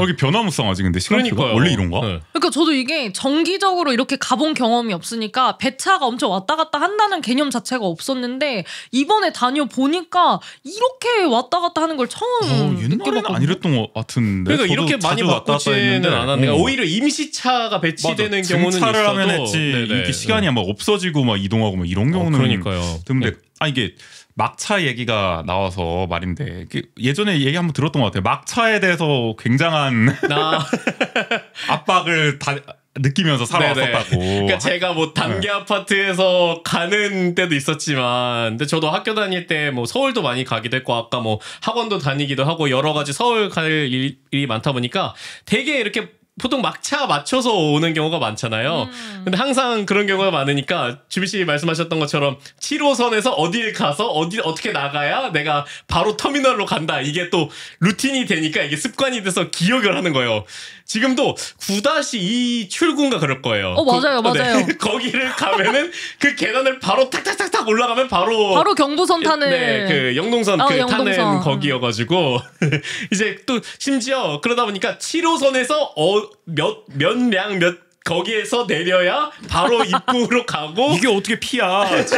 여기 변화무쌍하지 근데 시간표가 원래 이런가? 그러니까 저도 이게 정기적으로 이렇게 가본 경험이 없으니까 배차가 엄청 왔다 갔다 한다는 개념 자체가 없었는데 이번에 보니까 이렇게 왔다 갔다 하는 걸 처음 옛날에는 안 이랬던 것 같은데. 그러니까 이렇게 많이 바꾸지는 않았는데 오히려 임시차가 배치되는 경우는 증차를 있어도 하면 했지 이게 시간이 막 없어지고 막 이동하고 막 이런 경우는 그러니까요. 근데 이게 막차 얘기가 나와서 말인데 예전에 얘기 한번 들었던 것 같아요. 막차에 대해서 굉장한 압박을 느끼면서 살아왔었다고. 그러니까 제가 뭐 단기 아파트에서 가는 때도 있었지만, 근데 저도 학교 다닐 때 뭐 서울도 많이 가기도 했고, 아까 뭐 학원도 다니기도 하고 여러 가지 서울 갈 일이 많다 보니까 되게 이렇게 보통 막차 맞춰서 오는 경우가 많잖아요. 근데 항상 그런 경우가 많으니까 주비 씨 말씀하셨던 것처럼 7호선에서 어딜 가서 어떻게 나가야 내가 바로 터미널로 간다. 이게 또 루틴이 되니까 이게 습관이 돼서 기억을 하는 거예요. 지금도 9-2 출구인가 그럴 거예요. 맞아요, 맞아요. 네, 거기를 가면은 그 계단을 바로 탁탁탁탁 올라가면 바로 경부선 타는 그 영동선 영동선. 타는 거기여가지고 이제 또 심지어 그러다 보니까 7호선에서 몇 거기에서 내려야 바로 입구로 가고 이게 어떻게 피야? 되지.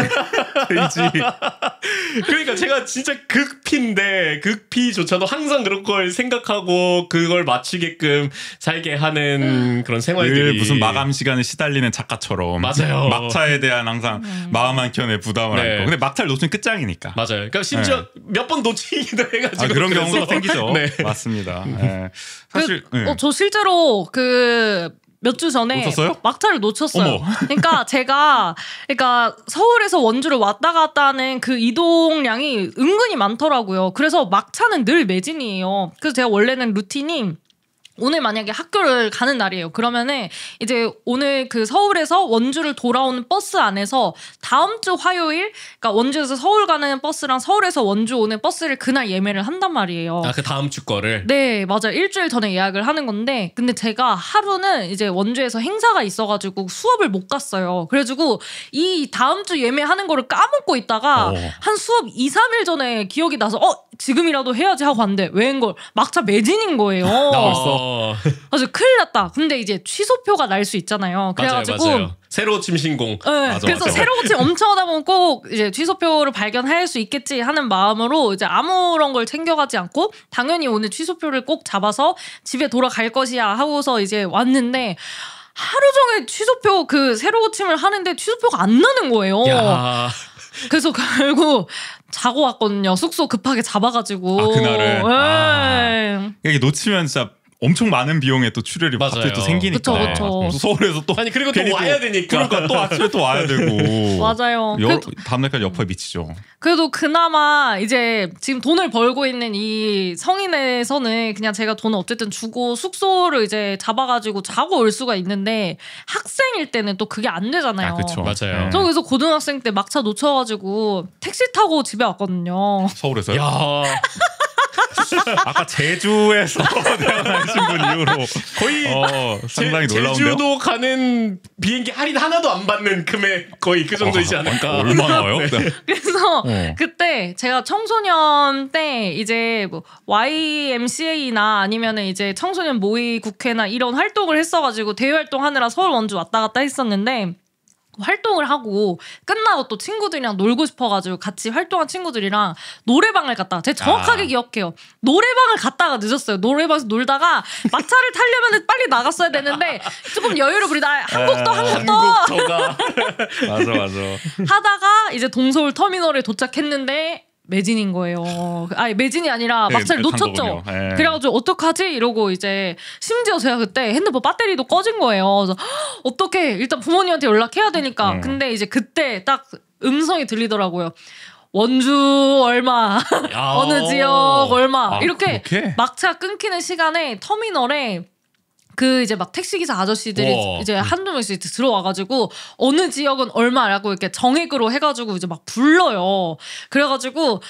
그러니까 제가 진짜 극피인데 극피조차도 항상 그런 걸 생각하고 그걸 맞추게끔 살게 하는 그런 생활들이 무슨 마감 시간에 시달리는 작가처럼 맞아요. 막차에 대한 항상 마음 한켠에 부담을 안고 근데 막차를 놓치면 끝장이니까. 맞아요. 그러니까 심지어 몇 번 놓치기도 해가지고 그런 경우가 생기죠. 네. 맞습니다. 사실 저 실제로 몇 주 전에 놓쳤어요? 막차를 놓쳤어요. 어머. 그러니까 제가 서울에서 원주를 왔다 갔다 하는 그 이동량이 은근히 많더라고요. 그래서 막차는 늘 매진이에요. 그래서 제가 원래는 루틴이 오늘 만약에 학교를 가는 날이에요. 그러면은 이제 오늘 그 서울에서 원주를 돌아오는 버스 안에서 다음 주 화요일, 그러니까 원주에서 서울 가는 버스랑 서울에서 원주 오는 버스를 그날 예매를 한단 말이에요. 그 다음 주 거를? 네, 맞아요. 일주일 전에 예약을 하는 건데, 근데 제가 하루는 이제 원주에서 행사가 있어가지고 수업을 못 갔어요. 그래가지고 이 다음 주 예매하는 거를 까먹고 있다가 한 수업 2-3일 전에 기억이 나서 지금이라도 해야지 하고 갔는데 웬걸 막차 매진인 거예요. 그래서 큰일 났다. 근데 이제 취소표가 날 수 있잖아요. 그래가지고 맞아요. 새로 고침 신공. 네, 그래서 새로 고침 엄청 하다 보면 꼭 이제 취소표를 발견할 수 있겠지 하는 마음으로 이제 아무런 걸 챙겨가지 않고 당연히 오늘 취소표를 꼭 잡아서 집에 돌아갈 것이야 하고서 이제 왔는데 하루 종일 취소표 새로 고침을 하는데 취소표가 안 나는 거예요. 야. 그래서 결국 자고 왔거든요. 숙소 급하게 잡아가지고. 그날을. 이게 놓치면 진짜 엄청 많은 비용에 또 출혈이 갑자기 또 생기니까. 그쵸. 서울에서 또 그리고 또 와야 되니까. 그러니까 또 아침에 또 와야 되고. 맞아요. 다음날까지 여파에 미치죠. 그래도 그나마 이제 지금 돈을 벌고 있는 이 성인에서는 그냥 제가 돈을 어쨌든 주고 숙소를 이제 잡아가지고 자고 올 수가 있는데 학생일 때는 또 그게 안 되잖아요. 그렇죠. 맞아요. 저 그래서 고등학생 때 막차 놓쳐가지고 택시 타고 집에 왔거든요. 서울에서요? 야. 아까 제주에서 태어나신 분 이후로 거의 상당히 놀라운데요. 제주도 가는 비행기 할인 하나도 안 받는 금액 거의 그 정도이지 않을까. 얼마나요? 네. 그래서 그때 제가 청소년 때 이제 뭐 YMCA나 아니면은 이제 청소년 모의 국회나 이런 활동을 했어가지고 대외 활동하느라 서울 원주 왔다 갔다 했었는데 활동을 하고 끝나고 또 친구들이랑 놀고 싶어가지고 같이 활동한 친구들이랑 노래방을 갔다가 제가 정확하게 기억해요. 노래방을 갔다가 늦었어요. 노래방에서 놀다가 막차를 타려면 빨리 나갔어야 되는데 조금 여유를 부리다 한국도가 맞아 하다가 이제 동서울 터미널에 도착했는데 매진인 거예요. 아니 매진이 아니라 막차를 놓쳤죠. 그래가지고 어떡하지? 이러고 이제 심지어 제가 그때 핸드폰 배터리도 꺼진 거예요. 그래서 어떡해? 일단 부모님한테 연락해야 되니까. 근데 이제 그때 딱 음성이 들리더라고요. 원주 얼마, 어느 지역 얼마 이렇게 그렇게? 막차 끊기는 시간에 터미널에 이제 막 택시기사 아저씨들이 이제 한두 명씩 들어와가지고 어느 지역은 얼마라고 이렇게 정액으로 해가지고 이제 막 불러요. 그래가지고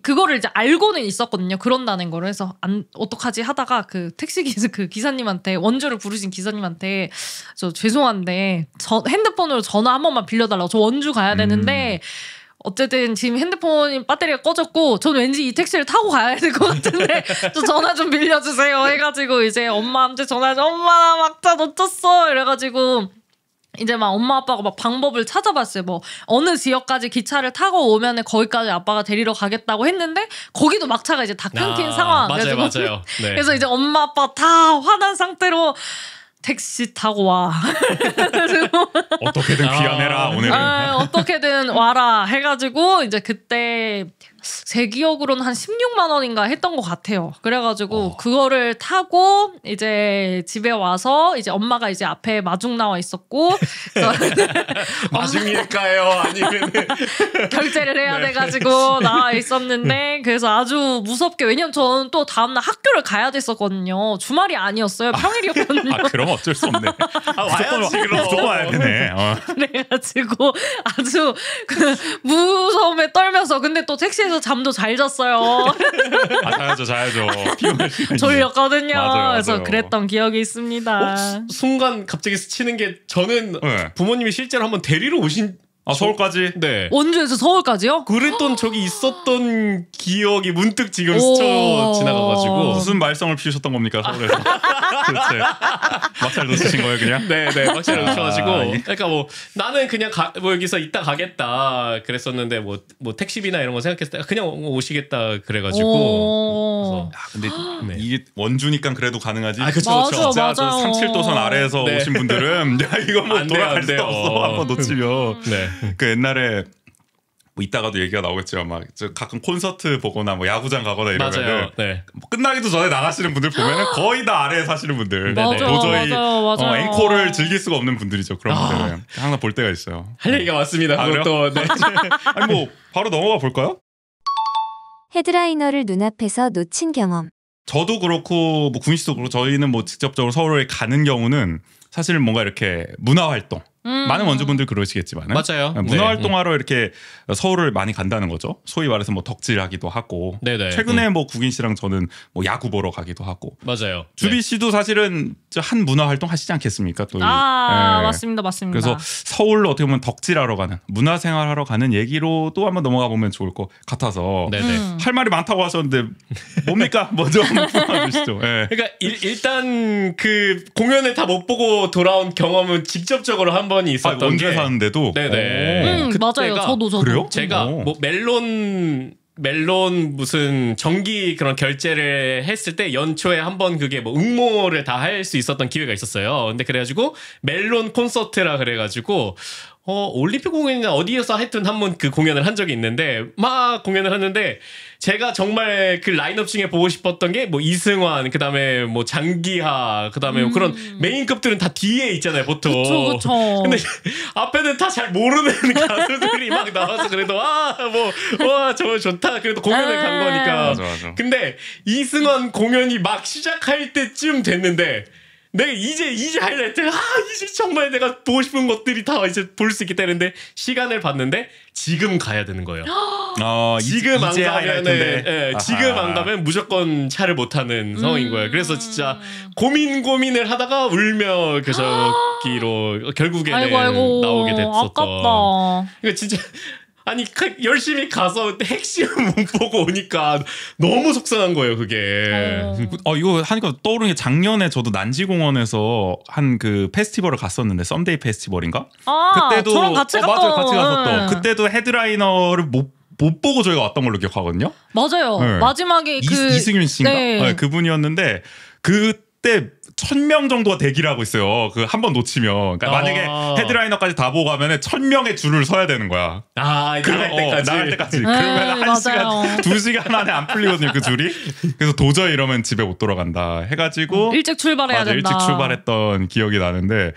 그거를 이제 알고는 있었거든요. 그런다는 거를 해서 어떡하지 하다가 택시기사 기사님한테 원주를 부르신 기사님한테 저 죄송한데 핸드폰으로 전화 한 번만 빌려달라고 저 원주 가야 되는데 어쨌든 지금 핸드폰 배터리가 꺼졌고 전 왠지 이 택시를 타고 가야 될 것 같은데 저 전화 좀 빌려주세요 해가지고 이제 엄마한테 전화해서 엄마 나 막차 놓쳤어 이래가지고 이제 막 엄마 아빠가 막 방법을 찾아봤어요. 뭐 어느 지역까지 기차를 타고 오면은 거기까지 아빠가 데리러 가겠다고 했는데 거기도 막차가 이제 다 끊긴 상황. 맞아요. 네. 그래서 이제 엄마 아빠 다 화난 상태로 택시 타고 와. 어떻게든 귀환해라 오늘은. 어떻게든 와라 해가지고 이제 그때 제 기억으로는 한 16만 원인가 했던 것 같아요. 그래가지고 그거를 타고 이제 집에 와서 이제 엄마가 이제 앞에 마중 나와 있었고 마중일까요? 아니면 결제를 해야 돼가지고 나와 있었는데 그래서 아주 무섭게 왜냐면 저는 또 다음날 학교를 가야 됐었거든요. 주말이 아니었어요. 평일이었거든요. 그럼 어쩔 수 없네. 와야지 그럼. 무조건 와야 되네. 그래가지고 아주 그 무서움에 떨면서 근데 또 택시에서 잠도 잘 잤어요. 자야죠. 졸렸거든요. 맞아요. 그래서 그랬던 기억이 있습니다. 순간 갑자기 스치는 게 저는 네. 부모님이 실제로 한번 데리러 오신 서울까지? 네. 원주에서 서울까지요? 그랬던 적이 있었던 기억이 문득 지금 스쳐 지나가가지고 무슨 말썽을 피우셨던 겁니까 서울에서? 도대체 막살 놓치신 거예요 그냥? 네네 막살 놓쳐가지고 예. 그러니까 뭐 나는 그냥 뭐 여기서 이따 가겠다 그랬었는데 뭐 택시비나 이런 거 생각했을 때 그냥 오시겠다 그래가지고 근데 네. 이게 원주니까 그래도 가능하지. 그쵸. 진짜 저 맞아요. 37도선 아래에서 네. 오신 분들은 야 이거 뭐 안 돼요, 돌아갈 안 수 돼요. 없어 한번 놓치면. 네. 그 옛날에 뭐 이따가도 얘기가 나오겠지만 막 저 가끔 콘서트 보거나 뭐 야구장 가거나 이러면은 맞아요. 네. 뭐 끝나기도 전에 나가시는 분들 보면은 거의 다 아래에 사시는 분들 맞아요, 도저히 맞아요. 앵콜을 즐길 수가 없는 분들이죠. 그런 분들은 항상 볼 때가 있어요. 할 얘기가 왔습니다. 그래요? 그것도 네. 아니 뭐 바로 넘어가 볼까요? 헤드라이너를 눈앞에서 놓친 경험. 저도 그렇고 뭐 구인 씨도 그렇고 저희는 뭐 직접적으로 서울에 가는 경우는 사실 뭔가 이렇게 문화 활동 많은 원주분들 그러시겠지만은 맞아요. 문화 네. 활동하러 이렇게 서울을 많이 간다는 거죠. 소위 말해서 뭐 덕질하기도 하고 네네. 최근에 뭐 국인 씨랑 저는 뭐 야구 보러 가기도 하고 맞아요. 주비 씨도 사실은 한 문화 활동 하시지 않겠습니까? 또 맞습니다. 그래서 서울로 어떻게 보면 덕질하러 가는 문화생활하러 가는 얘기로 또 한번 넘어가 보면 좋을 것 같아서 네네. 할 말이 많다고 하셨는데 뭡니까? 먼저 한번 풀어주시죠. 네. 그러니까 일단 그 공연을 다 못 보고 돌아온 경험은 직접적으로 한 번이 있었던 원주에 게 사는데도 네네. 맞아요. 그때가 저도 그래요? 제가 오. 뭐 멜론 무슨 정기 그런 결제를 했을 때 연초에 한번 그게 뭐 응모를 다 할 수 있었던 기회가 있었어요. 근데 그래가지고 멜론 콘서트라 그래가지고 올림픽 공연이나 어디에서 하여튼 한번 그 공연을 한 적이 있는데 막 공연을 하는데 제가 정말 그 라인업 중에 보고 싶었던 게 뭐 이승환 그다음에 뭐 장기하 그다음에 뭐 그런 메인급들은 다 뒤에 있잖아요 보통. 그쵸. 근데 앞에는 다 잘 모르는 가수들이 막 나와서 그래도 저거 좋다 그래도 공연을 간 거니까. 맞아. 근데 이승환 공연이 막 시작할 때쯤 됐는데 내가 이제 하이라이트 이제 정말 내가 보고 싶은 것들이 다 이제 볼 수 있겠다 했는데 시간을 봤는데 지금 가야 되는 거예요. 지금 안 가면은 지금 안 가면 무조건 차를 못 타는 상황인 거예요. 그래서 진짜 고민을 하다가 울며 저기로 결국에는 아이고, 나오게 됐었던. 아깝다. 그러니까 진짜 아니 열심히 가서 핵심을 못 보고 오니까 너무 속상한 거예요 그게. 이거 하니까 떠오르는 게 작년에 저도 난지공원에서 한 그 페스티벌을 갔었는데 썸데이 페스티벌인가? 그때도 저랑 같이 갔던. 맞아요, 같이 갔었던. 그때도 헤드라이너를 못 보고 저희가 왔던 걸로 기억하거든요. 맞아요. 네. 마지막에 이승윤 씨인가? 네. 그분이었는데 그때 1000명 정도가 대기를 하고 있어요. 그 한 번 놓치면. 그러니까 만약에 헤드라이너까지 다 보고 가면은 1000명의 줄을 서야 되는 거야. 나갈 때까지. 그러면 맞아요. 1시간, 2시간 안에 안 풀리거든요, 그 줄이. 그래서 도저히 이러면 집에 못 돌아간다 해가지고 일찍 출발해야 맞아, 된다. 일찍 출발했던 기억이 나는데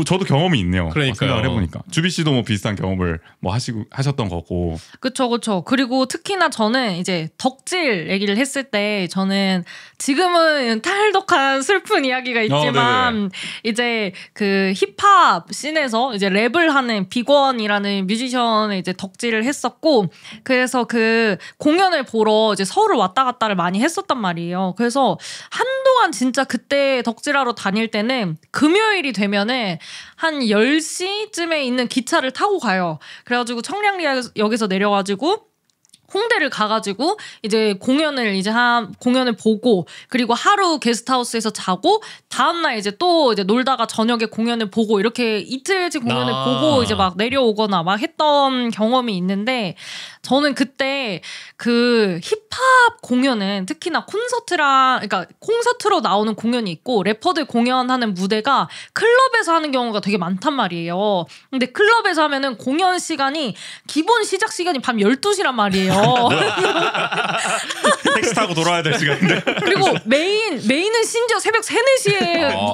저도 경험이 있네요. 그러니까요. 생각을 해보니까. 주비 씨도 뭐 비슷한 경험을 뭐 하셨던 거고. 그쵸. 그리고 특히나 저는 이제 덕질 얘기를 했을 때 저는 지금은 탈덕한 슬픈 이야기가 있지만 이제 그 힙합 씬에서 이제 랩을 하는 빅원이라는 뮤지션을 이제 덕질을 했었고 그래서 그 공연을 보러 이제 서울을 왔다 갔다를 많이 했었단 말이에요. 그래서 한동안 진짜 그때 덕질하러 다닐 때는 금요일이 되면은 한 10시쯤에 있는 기차를 타고 가요. 그래가지고 청량리역에서 내려가지고 홍대를 가가지고 이제 공연을 보고 그리고 하루 게스트하우스에서 자고 다음날 이제 또 이제 놀다가 저녁에 공연을 보고 이렇게 이틀째 공연을 보고 이제 막 내려오거나 막 했던 경험이 있는데 저는 그때 그 힙합 공연은 특히나 그러니까 콘서트로 나오는 공연이 있고 래퍼들 공연하는 무대가 클럽에서 하는 경우가 되게 많단 말이에요. 근데 클럽에서 하면은 공연 시간이 기본 시작 시간이 밤 12시란 말이에요. 택시 타고 돌아야 될 시간인데. 그리고 메인은 심지어 새벽 3, 4시에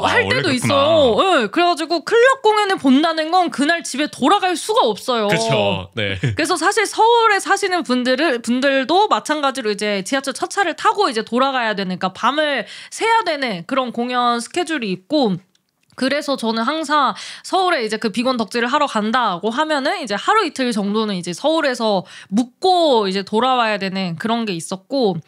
할 때도 원래 있어요. 네, 그래가지고 클럽 공연을 본다는 건 그날 집에 돌아갈 수가 없어요. 그렇죠. 네. 그래서 사실 서울에 사시는 분들도 마찬가지로 이제 지하철 첫 차를 타고 이제 돌아가야 되니까 밤을 새야 되는 그런 공연 스케줄이 있고 그래서 저는 항상 서울에 이제 그 비건 덕질을 하러 간다고 하면은 이제 하루 이틀 정도는 이제 서울에서 묵고 이제 돌아와야 되는 그런 게 있었고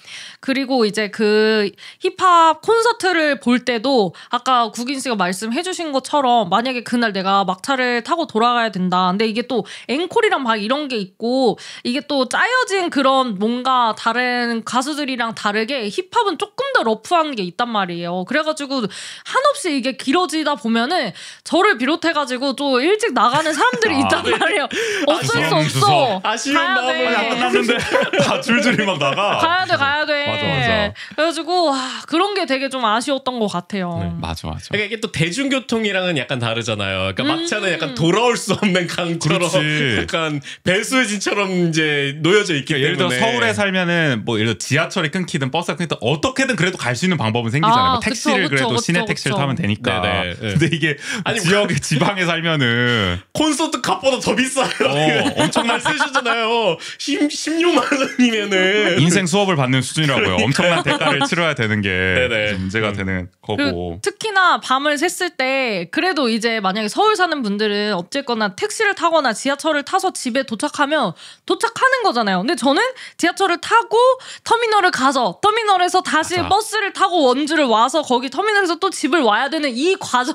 그리고 이제 그 힙합 콘서트를 볼 때도 아까 국인 씨가 말씀해 주신 것처럼 만약에 그날 내가 막차를 타고 돌아가야 된다. 근데 이게 또 앵콜이랑 막 이런 게 있고 이게 또 짜여진 그런 뭔가 다른 가수들이랑 다르게 힙합은 조금 더 러프한 게 있단 말이에요. 그래가지고 한없이 이게 길어지다 보면은 저를 비롯해가지고 또 일찍 나가는 사람들이 있단 말이에요. 어쩔 수 없어. 아쉬운 가야 마음을 돼. 안 끝났는데 다 줄줄이 막 나가. 가야 돼. 맞아. 그래가지고 그런 게 되게 좀 아쉬웠던 것 같아요. 네. 맞아. 그러니까 이게 또 대중교통이랑은 약간 다르잖아요. 그러니까 막차는 약간 돌아올 수 없는 강처럼 그렇지. 약간 배수진처럼 이제 놓여져 있기 때문에 예를 들어 서울에 살면은 뭐 예를 들어 지하철이 끊기든 버스가 끊기든 어떻게든 그래도 갈 수 있는 방법은 생기잖아요. 뭐 택시를 그래도 시내 택시를 타면 되니까. 네네. 근데 이게 아니, 지역에 지방에 살면은 콘서트 값보다 더 비싸요. 엄청난 쓰시잖아요. 16만 원이면은 인생 수업을 받는 수준이라고요. 엄청난 대가를 치러야 되는 게 네네. 문제가 되는 거고. 특히나 밤을 샜을 때 그래도 이제 만약에 서울 사는 분들은 어쨌거나 택시를 타거나 지하철을 타서 집에 도착하면 도착하는 거잖아요. 근데 저는 지하철을 타고 터미널을 가서 터미널에서 다시 맞아. 버스를 타고 원주를 와서 거기 터미널에서 또 집을 와야 되는 이 과정이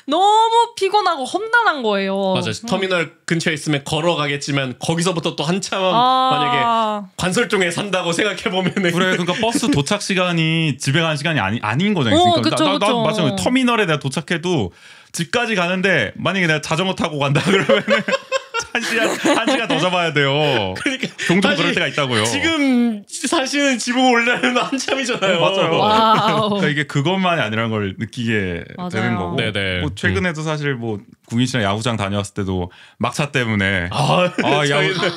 너무 피곤하고 험난한 거예요. 맞아요. 터미널 근처에 있으면 걸어가겠지만 거기서부터 또 한참 만약에 관설동에 산다고 생각해 보면은 그래, 그러니까 버스 도착 시간이 집에 가는 시간이 아닌 거잖아요. 그러니까 그쵸. 나 마찬가지로 터미널에 내가 도착해도 집까지 가는데 만약에 내가 자전거 타고 간다 그러면은 한 시간 더 잡아야 돼요. 그러니까 종종 그럴 때가 있다고요. 지금 사실은 지붕 올라면 한참이잖아요. 맞아요. 와우. 그러니까 이게 그것만이 아니라는 걸 느끼게 맞아요. 되는 거고. 네네. 뭐 최근에도 사실 뭐 국인 씨랑 야구장 다녀왔을 때도 막차 때문에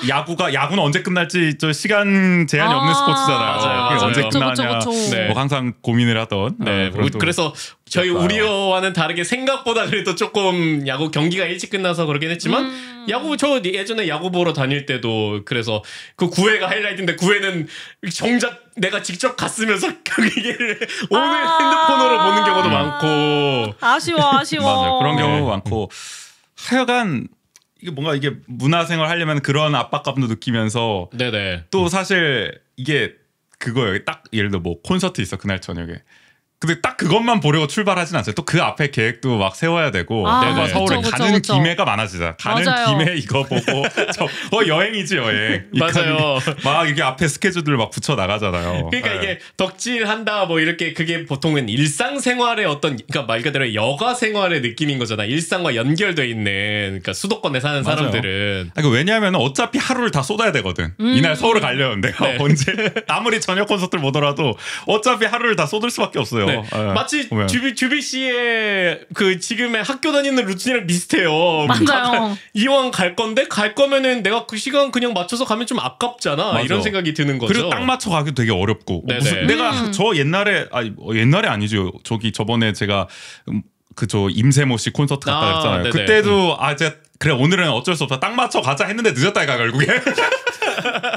야구는 언제 끝날지 저 시간 제한이 없는 스포츠잖아요. 맞아요. 그게 언제 그쵸, 끝나냐. 그쵸. 네. 뭐 항상 고민을 하던. 네, 그래서 저희 우리와는 다르게 생각보다 그래도 조금 야구 경기가 일찍 끝나서 그러긴 했지만 야구 저 예전에 야구 보러 다닐 때도 그래서 그 9회가 하이라이트인데 9회는 정작 내가 직접 갔으면서 경기를 오늘 핸드폰으로 보는 경우도 많고 아쉬워. 맞아요. 그런 네. 경우 많고 하여간 이게 뭔가 이게 문화생활 하려면 그런 압박감도 느끼면서 네네. 또 사실 이게 그거예요. 딱 예를 들어 뭐 콘서트 있어 그날 저녁에. 근데 딱 그것만 보려고 출발하진 않아요. 또 그 앞에 계획도 막 세워야 되고 네네. 서울에 그쵸, 가는 그쵸. 기회가 많아지잖아. 가는 맞아요. 김에 이거 보고 여행이지 여행. 맞아요. 막 이게 앞에 스케줄들 막 붙여 나가잖아요. 그러니까 네. 이게 덕질한다 뭐 이렇게 그게 보통은 일상생활의 어떤 그러니까 말 그대로 여가 생활의 느낌인 거잖아. 일상과 연결돼 있는 그러니까 수도권에 사는 맞아요. 사람들은 아니, 왜냐하면 어차피 하루를 다 쏟아야 되거든. 이날 서울을 가려면 내가 네. 언제 아무리 저녁 콘서트를 보더라도 어차피 하루를 다 쏟을 수밖에 없어요. 네. 마치 보면. 주비 씨의 그 지금의 학교 다니는 루틴이랑 비슷해요. 맞아요. 이왕 갈 건데 갈 거면은 내가 그 시간 그냥 맞춰서 가면 좀 아깝잖아. 맞아. 이런 생각이 드는 거죠. 그리고 딱 맞춰 가기도 되게 어렵고 네네. 무슨 내가 저 옛날에 옛날에 아니죠. 저번에 제가 저 임세모 씨 콘서트 갔다 그랬잖아요. 네네. 그때도 제가 그래 오늘은 어쩔 수 없다. 딱 맞춰 가자 했는데 늦었다니까 결국에.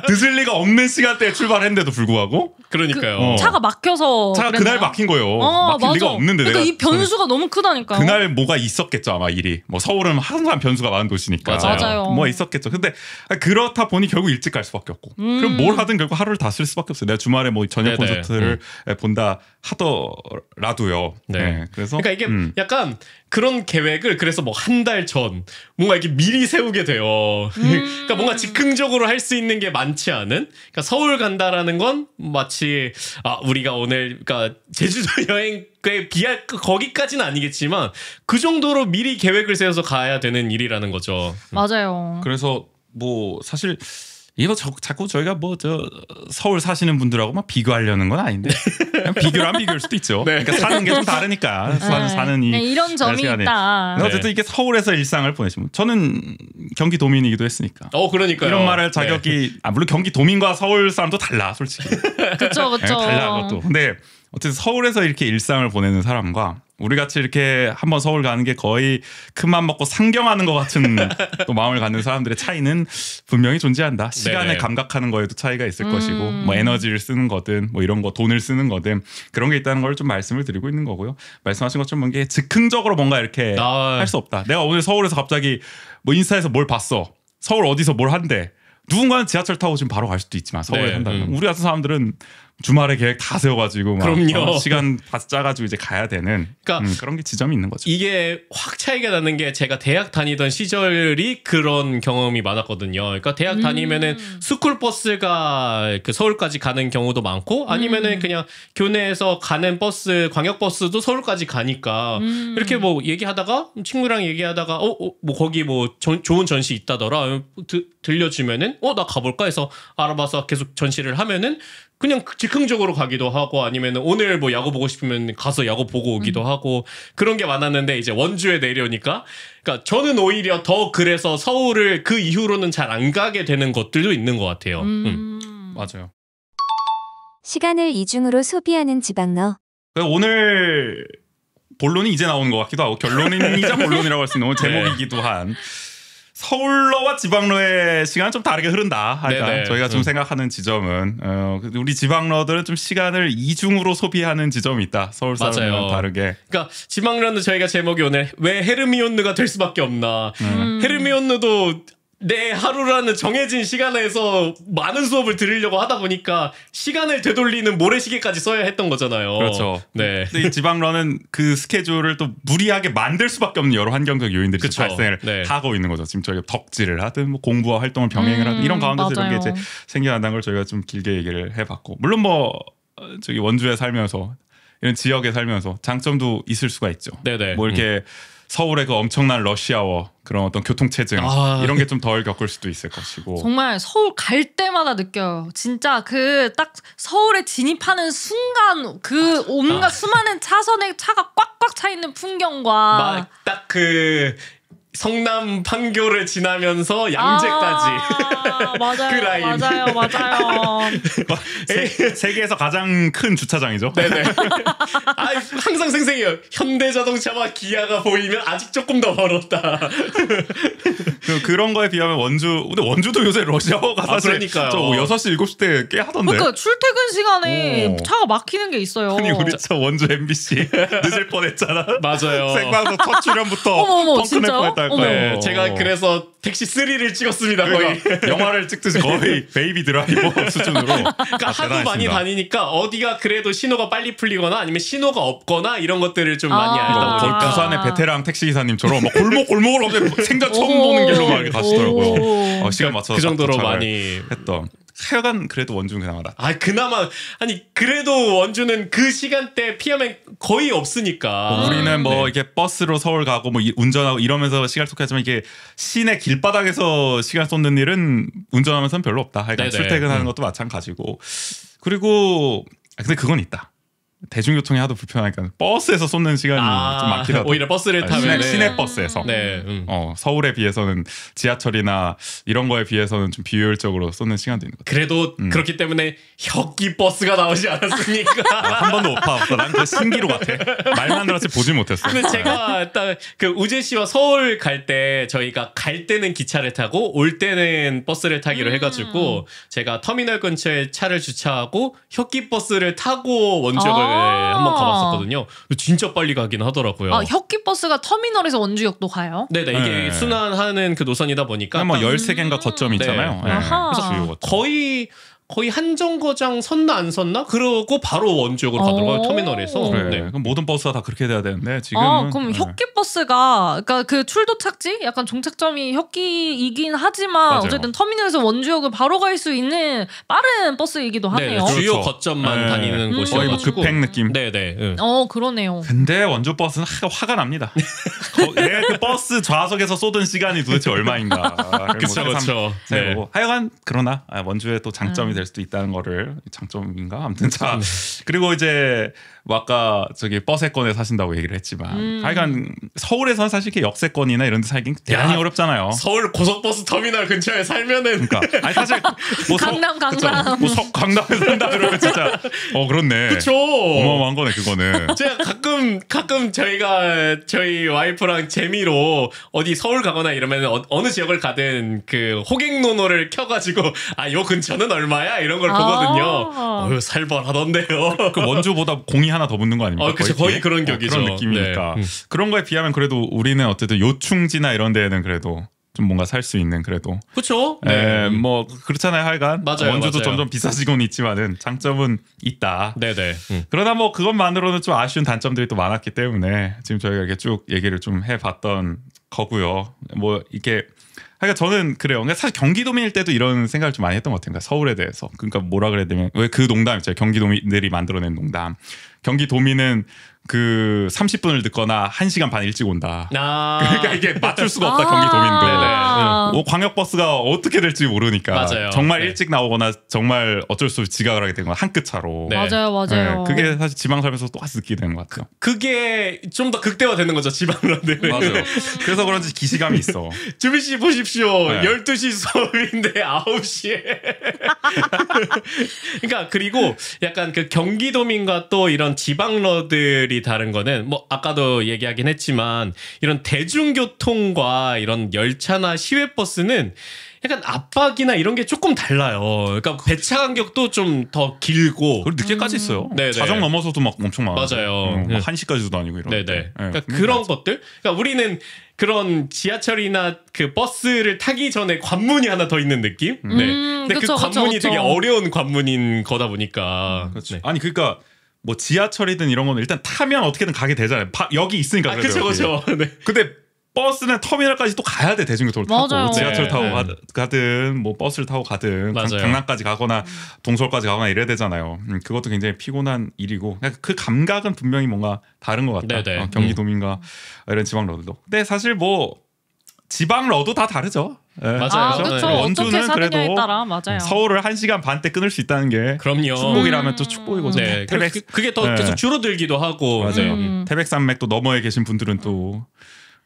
늦을 리가 없는 시간대에 출발했는데도 불구하고 그러니까요. 차가 막혀서 차가 그랬나요? 그날 막힌 거예요. 막힐 리가 없는데 그러니까 내가 이 변수가 너무 크다니까요. 그날 뭐가 있었겠죠 아마 일이. 뭐 서울은 항상 변수가 많은 도시니까. 맞아요. 뭐가 있었겠죠. 근데 그렇다 보니 결국 일찍 갈 수밖에 없고. 그럼 뭘 하든 결국 하루를 다 쓸 수밖에 없어요. 내가 주말에 뭐 저녁 네네. 콘서트를 본다 하더라도요. 네. 네. 그래서 그러니까 이게 약간 그런 계획을 그래서 뭐 한 달 전 뭔가 이렇게 미리 세우게 돼요. 그러니까 뭔가 즉흥적으로 할 수 있는 게 많지 않은. 그러니까 서울 간다라는 건 마치 우리가 오늘 그러니까 제주도 여행에 비할 거기까지는 아니겠지만 그 정도로 미리 계획을 세워서 가야 되는 일이라는 거죠. 맞아요. 그래서 뭐 사실 이거 자꾸 저희가 뭐 서울 사시는 분들하고 막 비교하려는 건 아닌데 그냥 비교란 비교일 수도 있죠. 네. 그러니까 사는 게 좀 다르니까 사는 이런 점이 있다. 어쨌든 이게 서울에서 일상을 보내시면 저는 경기도민이기도 했으니까. 그러니까요. 이런 말할 자격이 물론 경기도민과 서울 사람도 달라 솔직히. 그렇죠. 달라 그것도. 근데 어쨌든 서울에서 이렇게 일상을 보내는 사람과 우리 같이 이렇게 한번 서울 가는 게 거의 큰맘 먹고 상경하는 것 같은 또 마음을 갖는 사람들의 차이는 분명히 존재한다. 시간을 감각하는 거에도 차이가 있을 것이고 뭐 에너지를 쓰는 거든 뭐 이런 거 돈을 쓰는 거든 그런 게 있다는 걸 좀 말씀을 드리고 있는 거고요. 말씀하신 것처럼 이게 즉흥적으로 뭔가 이렇게 할 수 없다. 내가 오늘 서울에서 갑자기 뭐 인스타에서 뭘 봤어. 서울 어디서 뭘 한대. 누군가는 지하철 타고 지금 바로 갈 수도 있지만 서울에 산다면 우리 같은 사람들은 주말에 계획 다 세워가지고 막 시간 다 짜가지고 이제 가야 되는 그러니까 그런 게 지점이 있는 거죠. 이게 확 차이가 나는 게 제가 대학 다니던 시절이 그런 경험이 많았거든요. 그러니까 대학 다니면은 스쿨버스가 그 서울까지 가는 경우도 많고 아니면은 그냥 교내에서 가는 버스 광역버스도 서울까지 가니까 이렇게 뭐 얘기하다가 친구랑 얘기하다가 뭐 거기 뭐 좋은 전시 있다더라 들려주면은 나 가볼까 해서 알아봐서 계속 전시를 하면은 그냥 즉흥적으로 가기도 하고 아니면 오늘 뭐 야구 보고 싶으면 가서 야구 보고 오기도 하고 그런 게 많았는데 이제 원주에 내려오니까 그러니까 저는 오히려 더 그래서 서울을 그 이후로는 잘 안 가게 되는 것들도 있는 것 같아요. 맞아요. 시간을 이중으로 소비하는 지방러. 오늘 본론이 이제 나오는 것 같기도 하고 결론이자 본론이라고 할 수 있는 오늘 제목이기도 한 서울러와 지방러의 시간은 좀 다르게 흐른다. 그러니까 저희가 좀 생각하는 지점은 우리 지방러들은 좀 시간을 이중으로 소비하는 지점이 있다. 서울 사람과 다르게. 그러니까 지방러는 저희가 제목이 오늘 왜 헤르미온느가 될 수밖에 없나. 헤르미온느도 내 하루라는 정해진 시간에서 많은 수업을 들으려고 하다 보니까 시간을 되돌리는 모래시계까지 써야 했던 거잖아요. 그렇죠. 네. 근데 이 지방러는 그 스케줄을 또 무리하게 만들 수밖에 없는 여러 환경적 요인들이 발생을 하고 있는 거죠. 지금 저희가 덕질을 하든 뭐 공부와 활동을 병행을 하든 이런 가운데서 이런 게 이제 생겨난다는 걸 저희가 좀 길게 얘기를 해봤고 물론 뭐 저기 원주에 살면서 이런 지역에 살면서 장점도 있을 수가 있죠. 네네. 뭐 이렇게 서울의 그 엄청난 러시아워 그런 어떤 교통체증 이런 게 좀 덜 겪을 수도 있을 것이고 정말 서울 갈 때마다 느껴요. 진짜 그 딱 서울에 진입하는 순간 그 온갖 수많은 차선에 차가 꽉꽉 차 있는 풍경과 딱 그 성남 판교를 지나면서 양재까지 맞아요. 그 라인. 맞아요. 세계에서 가장 큰 주차장이죠. 네네. 항상 생생해요. 현대자동차와 기아가 보이면 아직 조금 더 멀었다. 그런 거에 비하면 근데 원주도 요새 러시아어가 사실 그러니까요. 저 6시 7시 때 꽤 하던데. 그러니까 출퇴근 시간에 차가 막히는 게 있어요. 아니 우리 저 원주 MBC 늦을 뻔했잖아. 맞아요. 생방송 첫 출연부터 펑크 낼 뻔했다. 네, 제가 그래서 택시 3를 찍었습니다. 거의 영화를 찍듯이 거의 베이비 드라이버 수준으로. 그러니까 하도 많이 다니니까 어디가 그래도 신호가 빨리 풀리거나 아니면 신호가 없거나 이런 것들을 좀 많이 알다 보니까 부산의 베테랑 택시 기사님처럼 막 골목골목을 갑자기 생전 처음 보는 길로 막 이렇게 가시더라고요. 시간 맞춰서 그 정도로 많이 했던. 하여간 그래도 원주는 그나마 낫다. 그나마 그래도 원주는 그 시간대 피하면 거의 없으니까. 우리는 뭐 이렇게 버스로 서울 가고 뭐 운전하고 이러면서 시간을 쏟겠지만 이게 시내 길바닥에서 시간 쏟는 일은 운전하면서는 별로 없다. 그러니까 출퇴근하는 것도 마찬가지고. 그리고 근데 그건 있다. 대중교통이 하도 불편하니까 버스에서 쏟는 시간이 좀 많긴 하다. 오히려 버스를 타면 시내 버스에서 서울에 비해서는 지하철이나 이런 거에 비해서는 좀 비효율적으로 쏟는 시간도 있는 것 같아요. 그래도 그렇기 때문에 혁기 버스가 나오지 않았습니까? 한 번도 못 봤어. 난 그 신기루 같아. 말만 들었지 보질 못했어. 근데 제가 딱 그 우재 씨와 서울 갈 때 저희가 갈 때는 기차를 타고 올 때는 버스를 타기로 해가지고 제가 터미널 근처에 차를 주차하고 혁기 버스를 타고 원주역을 한번 가봤었거든요. 진짜 빨리 가긴 하더라고요. 혁기 버스가 터미널에서 원주역도 가요? 네네. 이게 순환하는 그 노선이다 보니까 뭐 13개인가 거점이 있잖아요. 그래서 거의 한정거장 섰나 안 섰나? 그러고 바로 원주역으로 가더라고요. 터미널에서. 그래. 그럼 모든 버스가 다 그렇게 돼야 되는데 지금은 그럼 혁기 버스가 그러니까 그 출도착지 약간 종착점이 혁기이긴 하지만 어쨌든 터미널에서 원주역을 바로 갈 수 있는 빠른 버스이기도 하네요. 주요 그렇죠. 거점만 다니는 곳이어가지고 거의 뭐 급행 느낌. 네네. 그러네요. 근데 원주 버스는 화가 납니다. 내가 그 버스 좌석에서 쏘던 시간이 도대체 얼마인가. 그렇죠. 네. 하여간 그러나 원주에 또 장점이 될 수도 있다는 거를 장점인가 아무튼 자 그리고 이제 뭐 아까 저기 버스권에 사신다고 얘기를 했지만 하여간 서울에서는 사실 이렇게 역세권이나 이런 데 살긴 대단히 어렵잖아요. 서울 고속버스 터미널 근처에 살면은 그러니까 아니 사실 뭐 강남 뭐 강남에 산다 그러면 진짜 그렇네. 그쵸. 어마어마한 거네 그거는. 제가 가끔 저희 와이프랑 재미로 어디 서울 가거나 이러면 어느 지역을 가든 그 호객노노를 켜가지고 요 근처는 얼마야 이런 걸 보거든요. 살벌하던데요. 그 원주보다 공이 하나 더 붙는 거 아닙니까? 그쵸, 거의 그런 격이죠. 그런 느낌이니까. 네. 그런 거에 비하면 그래도 우리는 어쨌든 요충지나 이런 데에는 그래도 좀 뭔가 살 수 있는 그래도. 그렇죠. 네. 뭐 그렇잖아요. 하여간 맞아요, 원주도 맞아요. 점점 비싸지고는 있지만은 장점은 있다. 네네. 그러나 뭐 그것만으로는 좀 아쉬운 단점들이 또 많았기 때문에 지금 저희가 이렇게 쭉 얘기를 좀 해봤던 거고요. 뭐 이게 그러니까 저는 그래요. 그러니까 사실 경기도민일 때도 이런 생각을 좀 많이 했던 것 같아요. 그러니까 서울에 대해서. 그러니까 뭐라 그래야 되면 왜 그 농담 있잖아요. 경기도민들이 만들어낸 농담. 경기도민은 그 30분을 늦거나 1시간 반 일찍 온다. 그러니까 이게 맞출 수가 없다. 경기도민도. 네네. 광역버스가 어떻게 될지 모르니까. 맞아요. 정말 네. 일찍 나오거나 정말 어쩔 수 없이 지각을 하게 되거나 한 끗 차로. 네. 맞아요. 네, 그게 사실 지방 살면서 똑같이 느끼게 되는 것 같아요. 그게 좀 더 극대화되는 거죠 지방로들. 맞아요. 그래서 그런지 기시감이 있어. 주비 씨 보십시오. 네. 12시 수업인데 9시에. 그러니까 그리고 약간 그 경기도민과 또 이런 지방러들이 다른 거는 뭐 아까도 얘기하긴 했지만 이런 대중교통과 이런 열차나 시외버스는 약간 압박이나 이런 게 조금 달라요. 그러니까 배차 간격도 좀 더 길고 그리고 늦게까지 있어요. 네네. 자정 넘어서도 막 엄청 많아요. 맞아요. 막 1시까지도 다니고 이런. 네네. 그러니까 그런 것들. 그러니까 우리는 그런 지하철이나 그 버스를 타기 전에 관문이 하나 더 있는 느낌. 네. 근데 그쵸, 그 관문이 그쵸. 되게 어려운 관문인 거다 보니까. 그렇죠. 네. 아니 그러니까 뭐 지하철이든 이런 거는 일단 타면 어떻게든 가게 되잖아요. 여기 있으니까. 그렇죠, 그렇죠. 네. 근데 버스는 터미널까지 또 가야 돼. 대중교통을 맞아요. 타고 지하철 네, 타고 네. 가든 뭐 버스를 타고 가든 맞아요. 강남까지 가거나 동서울까지 가거나 이래야 되잖아요. 그것도 굉장히 피곤한 일이고 그 감각은 분명히 뭔가 다른 것 같다. 네네. 경기도민과 이런 지방러들도. 근데 사실 뭐 지방러도 다 다르죠. 네. 맞아요. 그렇죠. 네. 원주는 어떻게 사느냐에 그래도 따라 맞아요. 서울을 1시간 반 때 끊을 수 있다는 게 그럼요. 축복이라면 또 축복이거든요. 네. 태백 그게 더 네. 계속 줄어들기도 하고. 맞아요. 네. 태백산맥 또 너머에 계신 분들은 또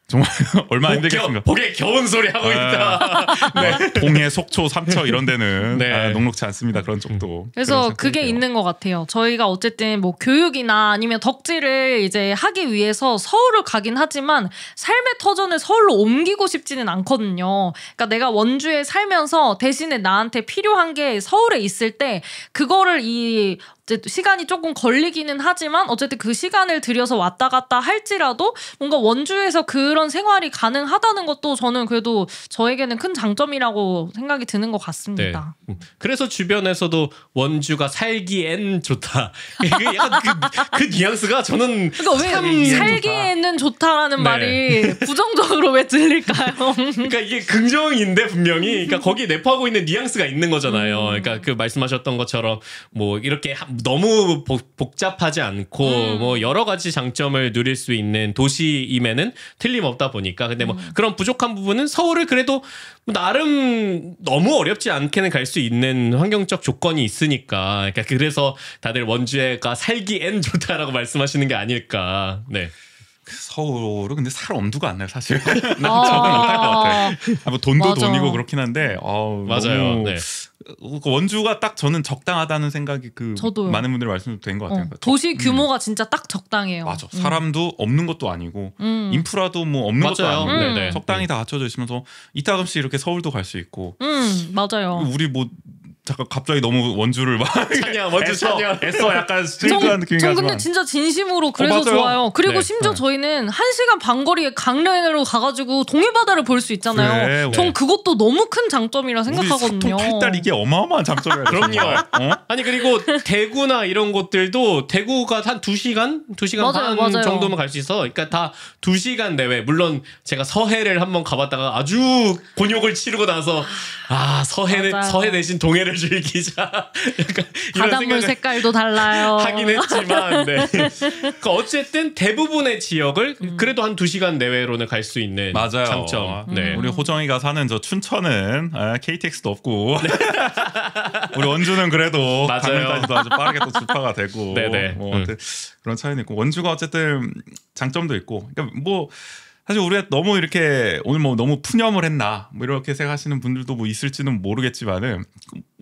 정말 얼마나 힘들겠습니까? 복에 겨운 소리 하고 있다. 네. 동해, 속초, 삼척 이런 데는 네. 녹록지 않습니다. 그런 쪽도. 그래서 그런 그게 생각이 있는 것 같아요. 저희가 어쨌든 뭐 교육이나 아니면 덕질을 이제 하기 위해서 서울을 가긴 하지만 삶의 터전을 서울로 옮기고 싶지는 않거든요. 그러니까 내가 원주에 살면서 대신에 나한테 필요한 게 서울에 있을 때 그거를 시간이 조금 걸리기는 하지만 어쨌든 그 시간을 들여서 왔다 갔다 할지라도 뭔가 원주에서 그런 생활이 가능하다는 것도 저는 그래도 저에게는 큰 장점이라고 생각이 드는 것 같습니다. 네. 그래서 주변에서도 원주가 살기엔 좋다. 약간 그 뉘앙스가 저는 그러니까 왜 살기에는 좋다라는 네. 말이 부정적으로 왜 들릴까요? 그러니까 이게 긍정인데 분명히 그러니까 거기 내포하고 있는 뉘앙스가 있는 거잖아요. 그러니까 그 말씀하셨던 것처럼 뭐 이렇게 너무 복잡하지 않고 뭐 여러 가지 장점을 누릴 수 있는 도시임에는 틀림없다 보니까 근데 뭐 그런 부족한 부분은 서울을 그래도 나름 너무 어렵지 않게는 갈 수 있는 환경적 조건이 있으니까 그러니까 그래서 다들 원주가 살기엔 좋다라고 말씀하시는 게 아닐까. 네. 서울은 근데 살 엄두가 안 나요 사실. 난 적응 못할 것 같아. 뭐 돈도 맞아. 돈이고 그렇긴 한데 맞아요. 너무 네. 원주가 딱 저는 적당하다는 생각이 저도요. 많은 분들이 말씀된 것 같아요. 도시 규모가 진짜 딱 적당해요. 맞아. 사람도 없는 것도 아니고 인프라도 뭐 없는 것도 맞아요. 아니고 네네. 적당히 다 갖춰져 있으면서 이따금씩 이렇게 서울도 갈 수 있고 맞아요. 우리 뭐 잠깐 갑자기 너무 원주를 막 찬양 원주 찬양. 애써 약간 스트레이트한 느낌이 전 나지만 근데 진짜 진심으로 그래서 맞아요. 좋아요. 그리고 네. 심지어 네. 저희는 1시간 반 거리에 강릉으로 가가지고 동해바다를 볼 수 있잖아요. 그래. 전 그것도 너무 큰 장점이라 우리 생각하거든요. 사통 필달 이게 어마어마한 장점이에요. 그럼요. 정말. 아니 그리고 대구나 이런 곳들도 대구가 한 2시간 맞아요, 반 맞아요. 정도면 갈 수 있어. 그러니까 다 2시간 내외. 물론 제가 서해를 한번 가봤다가 아주 곤욕을 치르고 나서 서해 대신 동해를 즐기자. 약간 이런 바닷물 색깔도 달라요. 하긴 했지만, 네. 그러니까 어쨌든 대부분의 지역을 그래도 한 2시간 내외로는 갈 수 있는 맞아요. 장점. 네. 우리 호정이가 사는 저 춘천은 KTX도 없고 우리 원주는 그래도 맞아요. 강릉까지도 아주 빠르게 또 주파가 되고 네네. 그런 차이는 있고 원주가 어쨌든 장점도 있고 그러니까 뭐 사실 우리가 너무 이렇게 오늘 뭐 너무 푸념을 했나 뭐 이렇게 생각하시는 분들도 뭐 있을지는 모르겠지만은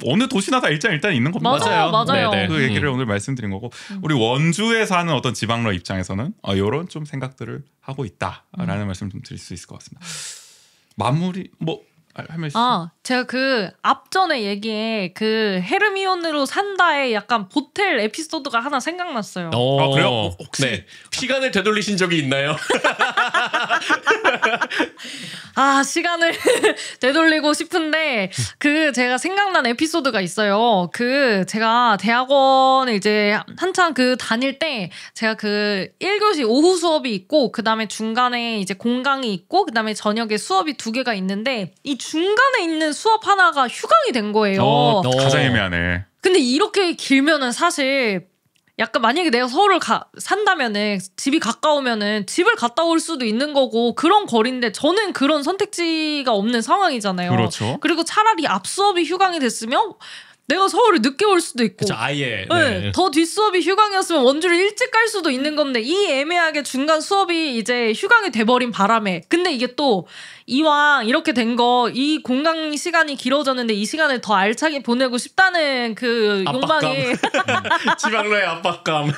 어느 도시나 다 일단 있는 겁니다. 맞아요. 네네. 그 얘기를 오늘 말씀드린 거고 우리 원주에 사는 어떤 지방러 입장에서는 이런 좀 생각들을 하고 있다라는 말씀 좀 드릴 수 있을 것 같습니다. 마무리 뭐 제가 그 앞전에 얘기에 그 헤르미온으로 산다에 약간 보텔 에피소드가 하나 생각났어요. 그래요? 혹시 네. 시간을 되돌리신 적이 있나요? 시간을 되돌리고 싶은데 그 제가 생각난 에피소드가 있어요. 그 제가 대학원을 이제 한창 그 다닐 때 제가 그 1교시 오후 수업이 있고 그다음에 중간에 이제 공강이 있고 그다음에 저녁에 수업이 2개가 있는데 이 중간에 있는 수업 하나가 휴강이 된 거예요. 가장 애매하네. 근데 이렇게 길면은 사실 약간 만약에 내가 서울을 산다면은 집이 가까우면은 집을 갔다 올 수도 있는 거고 그런 거리인데 저는 그런 선택지가 없는 상황이잖아요. 그렇죠. 그리고 차라리 앞 수업이 휴강이 됐으면 내가 서울을 늦게 올 수도 있고 그쵸, 아예 네. 더 뒷수업이 휴강이었으면 원주를 일찍 갈 수도 있는 건데 이 애매하게 중간 수업이 이제 휴강이 돼버린 바람에 근데 이게 또 이왕 이렇게 된 거 이 공강 시간이 길어졌는데 이 시간을 더 알차게 보내고 싶다는 그 욕망이 지방로의 압박감.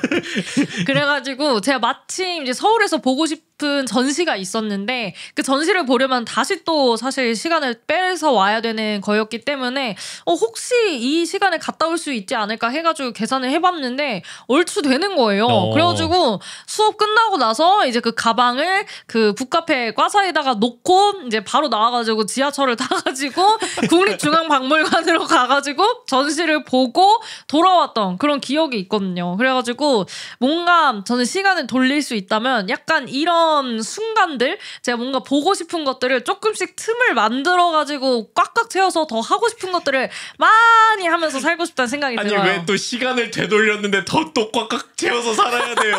그래가지고 제가 마침 이제 서울에서 보고 싶은 전시가 있었는데 그 전시를 보려면 다시 또 사실 시간을 빼서 와야 되는 거였기 때문에 혹시 이 시간에 갔다 올 수 있지 않을까 해가지고 계산을 해봤는데 얼추 되는 거예요. 그래가지고 수업 끝나고 나서 이제 그 가방을 그 북카페 과사에다가 놓고 이제 바로 나와가지고 지하철을 타가지고 국립중앙박물관으로 가가지고 전시를 보고 돌아왔던 그런 기억이 있거든요. 그래가지고 뭔가 저는 시간을 돌릴 수 있다면 약간 이런 순간들 제가 뭔가 보고 싶은 것들을 조금씩 틈을 만들어가지고 꽉꽉 채워서 더 하고 싶은 것들을 많이 하면서 살고 싶다는 생각이 들어요. 아니 왜 또 시간을 되돌렸는데 더 또 꽉꽉 채워서 살아야 돼요.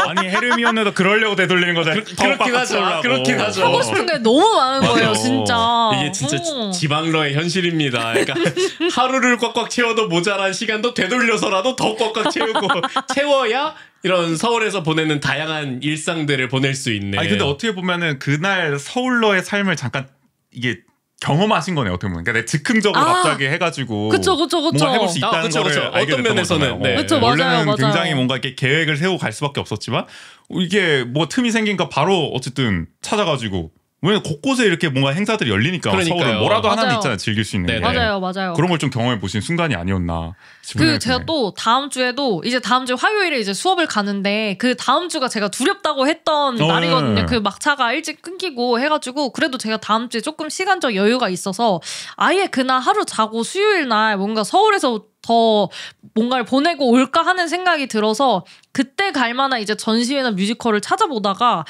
아니 헤르미온느도 그러려고 되돌리는 거잖아요. 그렇긴 하죠. 그렇긴 하죠. 하고 싶은 게 너무 많은 거예요, 진짜. 이게 진짜 지방러의 현실입니다. 그러니까 하루를 꽉꽉 채워도 모자란 시간도 되돌려서라도 더 꽉꽉 채우고 채워야 이런 서울에서 보내는 다양한 일상들을 보낼 수 있는. 아니 근데 어떻게 보면은 그날 서울러의 삶을 잠깐 이게 경험하신 거네요. 어떻게 보면. 그러니까 내 즉흥적으로 갑자기 해가지고 그쵸. 뭔가 해볼 수 있다는 거를 알게 어떤 됐던 면에서는 거잖아요. 그쵸, 원래는 맞아요. 굉장히 뭔가 이렇게 계획을 세우고 갈 수밖에 없었지만 이게 뭐 틈이 생기니까 바로 어쨌든 찾아가지고 왜냐면 곳곳에 이렇게 뭔가 행사들이 열리니까 그러니까요. 서울은 뭐라도 하나는 맞아요. 있잖아요. 즐길 수 있는 게. 맞아요. 그런 걸 좀 경험해 보신 순간이 아니었나 싶네요. 제가 또 다음 주에도 이제 다음 주 화요일에 이제 수업을 가는데 그 다음 주가 제가 두렵다고 했던 날이거든요. 네. 그 막차가 일찍 끊기고 해가지고 그래도 제가 다음 주에 조금 시간적 여유가 있어서 아예 그날 하루 자고 수요일 날 뭔가 서울에서 더 뭔가를 보내고 올까 하는 생각이 들어서 그때 갈 만한 이제 전시회나 뮤지컬을 찾아보다가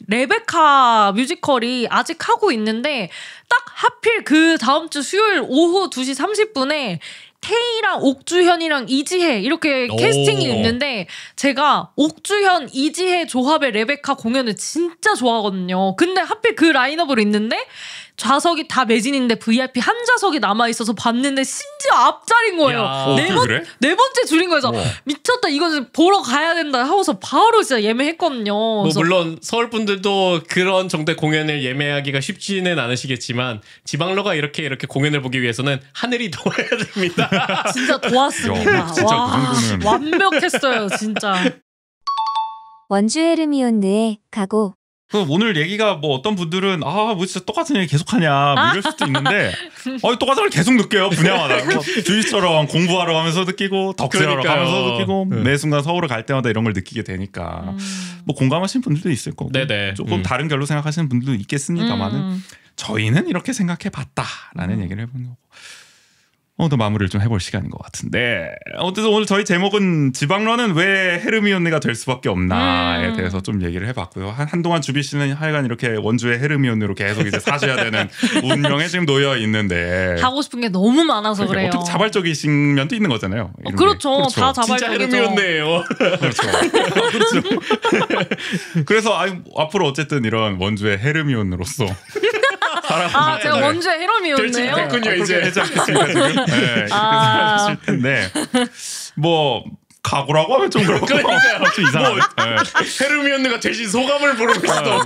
레베카 뮤지컬이 아직 하고 있는데 딱 하필 그 다음 주 수요일 오후 2시 30분에 태희랑 옥주현이랑 이지혜 이렇게 캐스팅이 있는데 제가 옥주현, 이지혜 조합의 레베카 공연을 진짜 좋아하거든요. 근데 하필 그 라인업으로 있는데 좌석이 다 매진인데 VIP 한 좌석이 남아있어서 봤는데 심지어 앞자리인 거예요. 그래? 네 번째 줄인 거여서 미쳤다 이거 보러 가야 된다 하고서 바로 진짜 예매했거든요. 뭐 물론 서울 분들도 그런 정도의 공연을 예매하기가 쉽지는 않으시겠지만 지방러가 이렇게 공연을 보기 위해서는 하늘이 도와야 됩니다. 진짜 도왔습니다. 진짜 와, 그 정도는 완벽했어요 진짜. 원주 헤르미온느의 각오. 오늘 얘기가 뭐 어떤 분들은 뭐 진짜 똑같은 얘기 계속하냐 뭐 이럴 수도 있는데 똑같은 걸 계속 느껴요. 분야마다. 뭐 주희처럼 공부하러 가면서 느끼고 덕질하러 가면서 느끼고 매 순간 서울을 갈 때마다 이런 걸 느끼게 되니까 뭐 공감하시는 분들도 있을 거고 네네. 조금 다른 결로 생각하시는 분들도 있겠습니다만은 저희는 이렇게 생각해봤다라는 얘기를 해보는 거고 또 마무리를 좀 해볼 시간인 것 같은데 어쨌든 오늘 저희 제목은 지방런은 왜 헤르미온느가 될 수밖에 없나에 대해서 좀 얘기를 해봤고요. 한동안 주비 씨는 하여간 이렇게 원주의 헤르미온느로 계속 이제 사셔야 되는 운명에 지금 놓여 있는데 하고 싶은 게 너무 많아서 그래요. 어떻게 자발적이신 면도 있는 거잖아요. 그렇죠. 다 자발적이죠. 진짜 헤르미온느예요. 그렇죠. 그래서 앞으로 어쨌든 이런 원주의 헤르미온느로서 제가 원주의 헤르미온느예요. 됐군요 이제. 되지 않겠습니까 지금? 네, 그렇게 생각하실 텐데 뭐 각오라고 하면 좀 그렇고 그러니까요. 좀 이상하네. 헤르미온느가 대신 소감을 부르고 있어.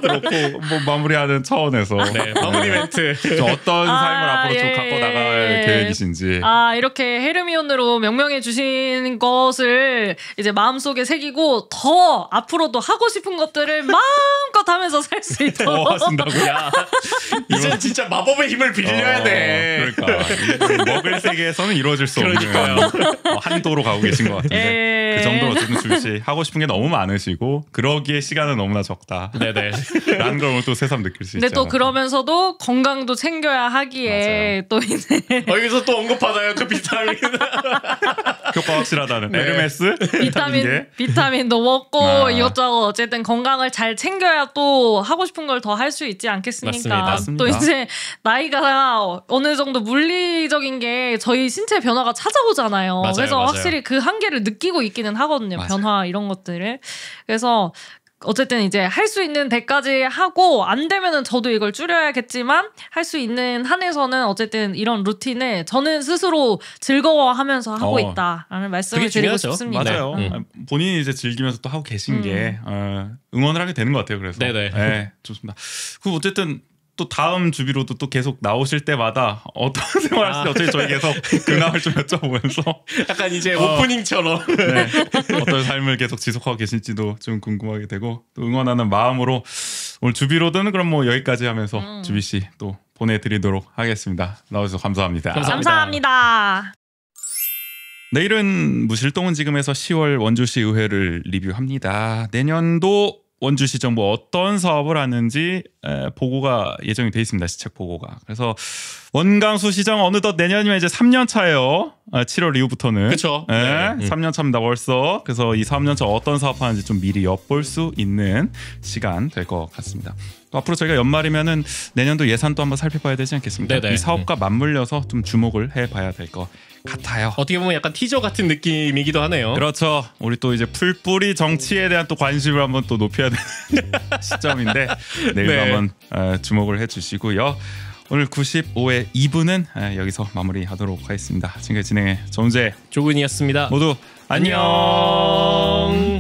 그렇고 뭐 마무리하는 차원에서 마무리 멘트. 좀 어떤 삶을 앞으로 좀 갖고 나갈 계획이신지. 이렇게 헤르미온느로 명명해 주신 것을 이제 마음속에 새기고 더 앞으로도 하고 싶은 것들을 마음껏 하면서 살 수 있도록 하신다고요? 이제 진짜 마법의 힘을 빌려야 돼. 그러니까 먹을 세계에서는 이루어질 수 없는 한도로 가고 계신 것 같은데 그 정도로 어쨌든 주비 씨 하고 싶은 게 너무 많으시고 그러기에 시간은 너무나 적다. 네네. 라는 걸 오늘 또 새삼 느낄 수 있죠. 근데 또 그러면서도 건강도 챙겨야 하기에 또 이제 여기서 또 언급하나요 그 비타민. 효과 확실하다는 에르메스 비타민도 먹고 이것저것 어쨌든 건강을 잘 챙겨야 또 하고 싶은 걸 더 할 수 있지 않겠습니까? 맞습니다. 또 이제 나이가 어느 정도 물리적인 게 저희 신체 변화가 찾아오잖아요. 그래서 확실히 그 한계를 느끼고 있기는 하거든요. 맞아요. 변화 이런 것들을. 그래서 어쨌든 이제 할 수 있는 데까지 하고 안 되면은 저도 이걸 줄여야겠지만 할 수 있는 한에서는 어쨌든 이런 루틴을 저는 스스로 즐거워하면서 하고 있다라는 말씀을 드리고 싶습니다. 맞아요. 본인이 이제 즐기면서 또 하고 계신 게 응원을 하게 되는 것 같아요. 그래서 네, 좋습니다. 그럼 어쨌든 또 다음 주비로도 또 계속 나오실 때마다 어떤 생활 하시는지 어차피 저희 계속 근황을 좀 여쭤보면서 약간 이제 오프닝처럼 어떤 삶을 계속 지속하고 계실지도 좀 궁금하게 되고 또 응원하는 마음으로 오늘 주비로드는 그럼 뭐 여기까지 하면서 주비 씨 또 보내드리도록 하겠습니다. 나와주셔서 감사합니다. 감사합니다. 내일은 무실동은 지금에서 10월 원주시 의회를 리뷰합니다. 내년도 원주시 정부 어떤 사업을 하는지 보고가 예정이 돼 있습니다. 시책 보고가. 그래서 원광수 시장 어느덧 내년이면 이제 3년 차예요. 7월 이후부터는. 그렇죠. 네, 3년 차입니다. 벌써. 그래서 이 3년 차 어떤 사업하는지 좀 미리 엿볼 수 있는 시간 될 것 같습니다. 또 앞으로 저희가 연말이면은 내년도 예산도 한번 살펴봐야 되지 않겠습니까? 네네. 이 사업과 맞물려서 좀 주목을 해봐야 될 것 같아요. 어떻게 보면 약간 티저 같은 느낌이기도 하네요. 그렇죠. 우리 또 이제 풀뿌리 정치에 대한 또 관심을 한번 또 높여야 되는 시점인데 내일도 한번 주목을 해주시고요. 오늘 95회 2부는 여기서 마무리하도록 하겠습니다. 지금까지 진행의 정재 조근이었습니다. 모두 안녕.